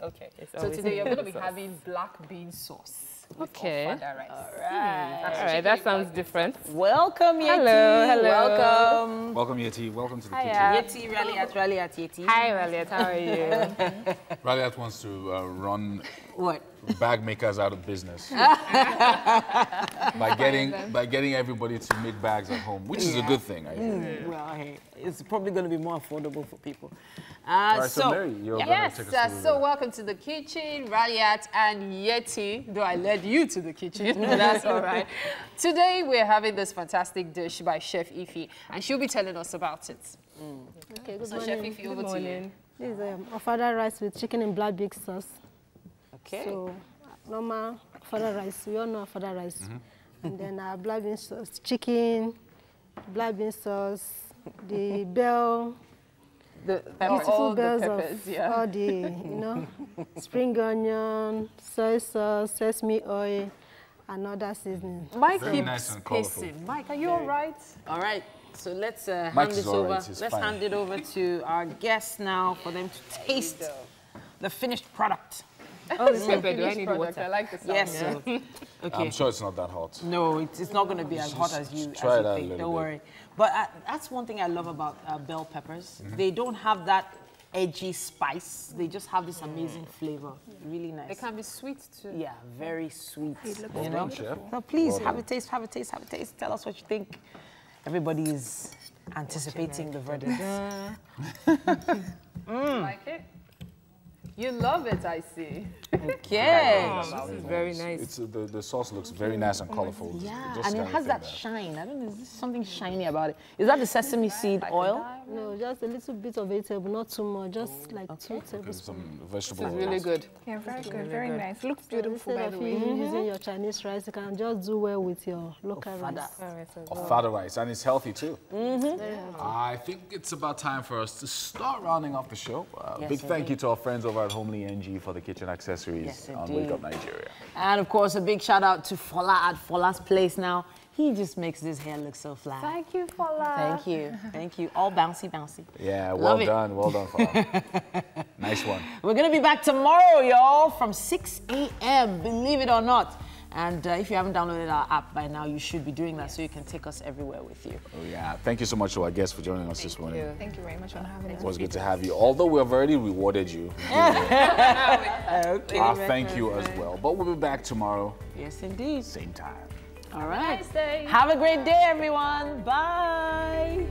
Okay, so today you're going to be having black bean sauce. Okay. Ofada rice. All right, that sounds different. Welcome, Yeti. Hello. Welcome. Welcome, Yeti. Welcome to the kitchen. Yeti, Raliat, Yeti. Hi, Raliat. How are you? Raliat wants to run what? Bag makers out of business by getting everybody to make bags at home, which is a good thing. I think. Well, hey, it's probably going to be more affordable for people. Right, so Mary, you're going to take us so welcome to the kitchen, Raliat and Yeti. Though I led you to the kitchen, but that's all right. Today we're having this fantastic dish by Chef Ify, and she'll be telling us about it. Okay, good morning. Chef Ify, over to you. This is ofada rice with chicken in black bean sauce. Okay. So, normal ofada rice, we all know ofada rice. And then our black bean sauce, chicken, black bean sauce, the bell, beautiful bells of all the, spring onion, soy sauce, sesame oil, and other seasoning. Mike keeps pacing. Mike, are you all right? All right. So let's hand this over. Let's hand it over to our guests now for them to taste the finished product. Oh, this pepper, do I need water? I like the sound. Yes. Okay. I'm sure it's not that hot. No, it's not going to be as hot as you think. Don't worry. But that's one thing I love about bell peppers. They don't have that edgy spice. They just have this amazing flavor. Really nice. They can be sweet too. Yeah, very sweet. Well done, Chef. So please have a taste. Have a taste. Have a taste. Tell us what you think. Everybody is anticipating the verdict. Like it? You love it, I see. Okay. This is very nice. The sauce looks very nice and colorful. Yeah, and it has that shine. I don't know, there's something shiny about it. Is that the sesame seed oil? No, just a little bit of vegetable, not too much, just like 2 tablespoons. Some vegetable oil. This is really good. Yeah, very good, very nice. Looks beautiful, by the way. Instead of using your Chinese rice, you can just do well with your local rice. Ofada rice, and it's healthy too. I think it's about time for us to start rounding off the show. Big thank you to our friends over at Homely NG for the kitchen accessories on Wake Up Nigeria. And of course, a big shout out to Fola at Fola's Place now. He just makes this hair look so flat. Thank you, Fola. Thank you. Thank you. All bouncy, bouncy. Yeah, well done, Fola. Nice one. We're going to be back tomorrow, y'all, from 6 a.m., believe it or not. And if you haven't downloaded our app by now, you should be doing that so you can take us everywhere with you. Oh, yeah. Thank you so much to our guests for joining us this morning. Thank you very much for having us. It was good to have you. Although we have already rewarded you. Our thank you as well. But we'll be back tomorrow. Yes, indeed. Same time. All right. Nice day. Have a great day, everyone. Bye.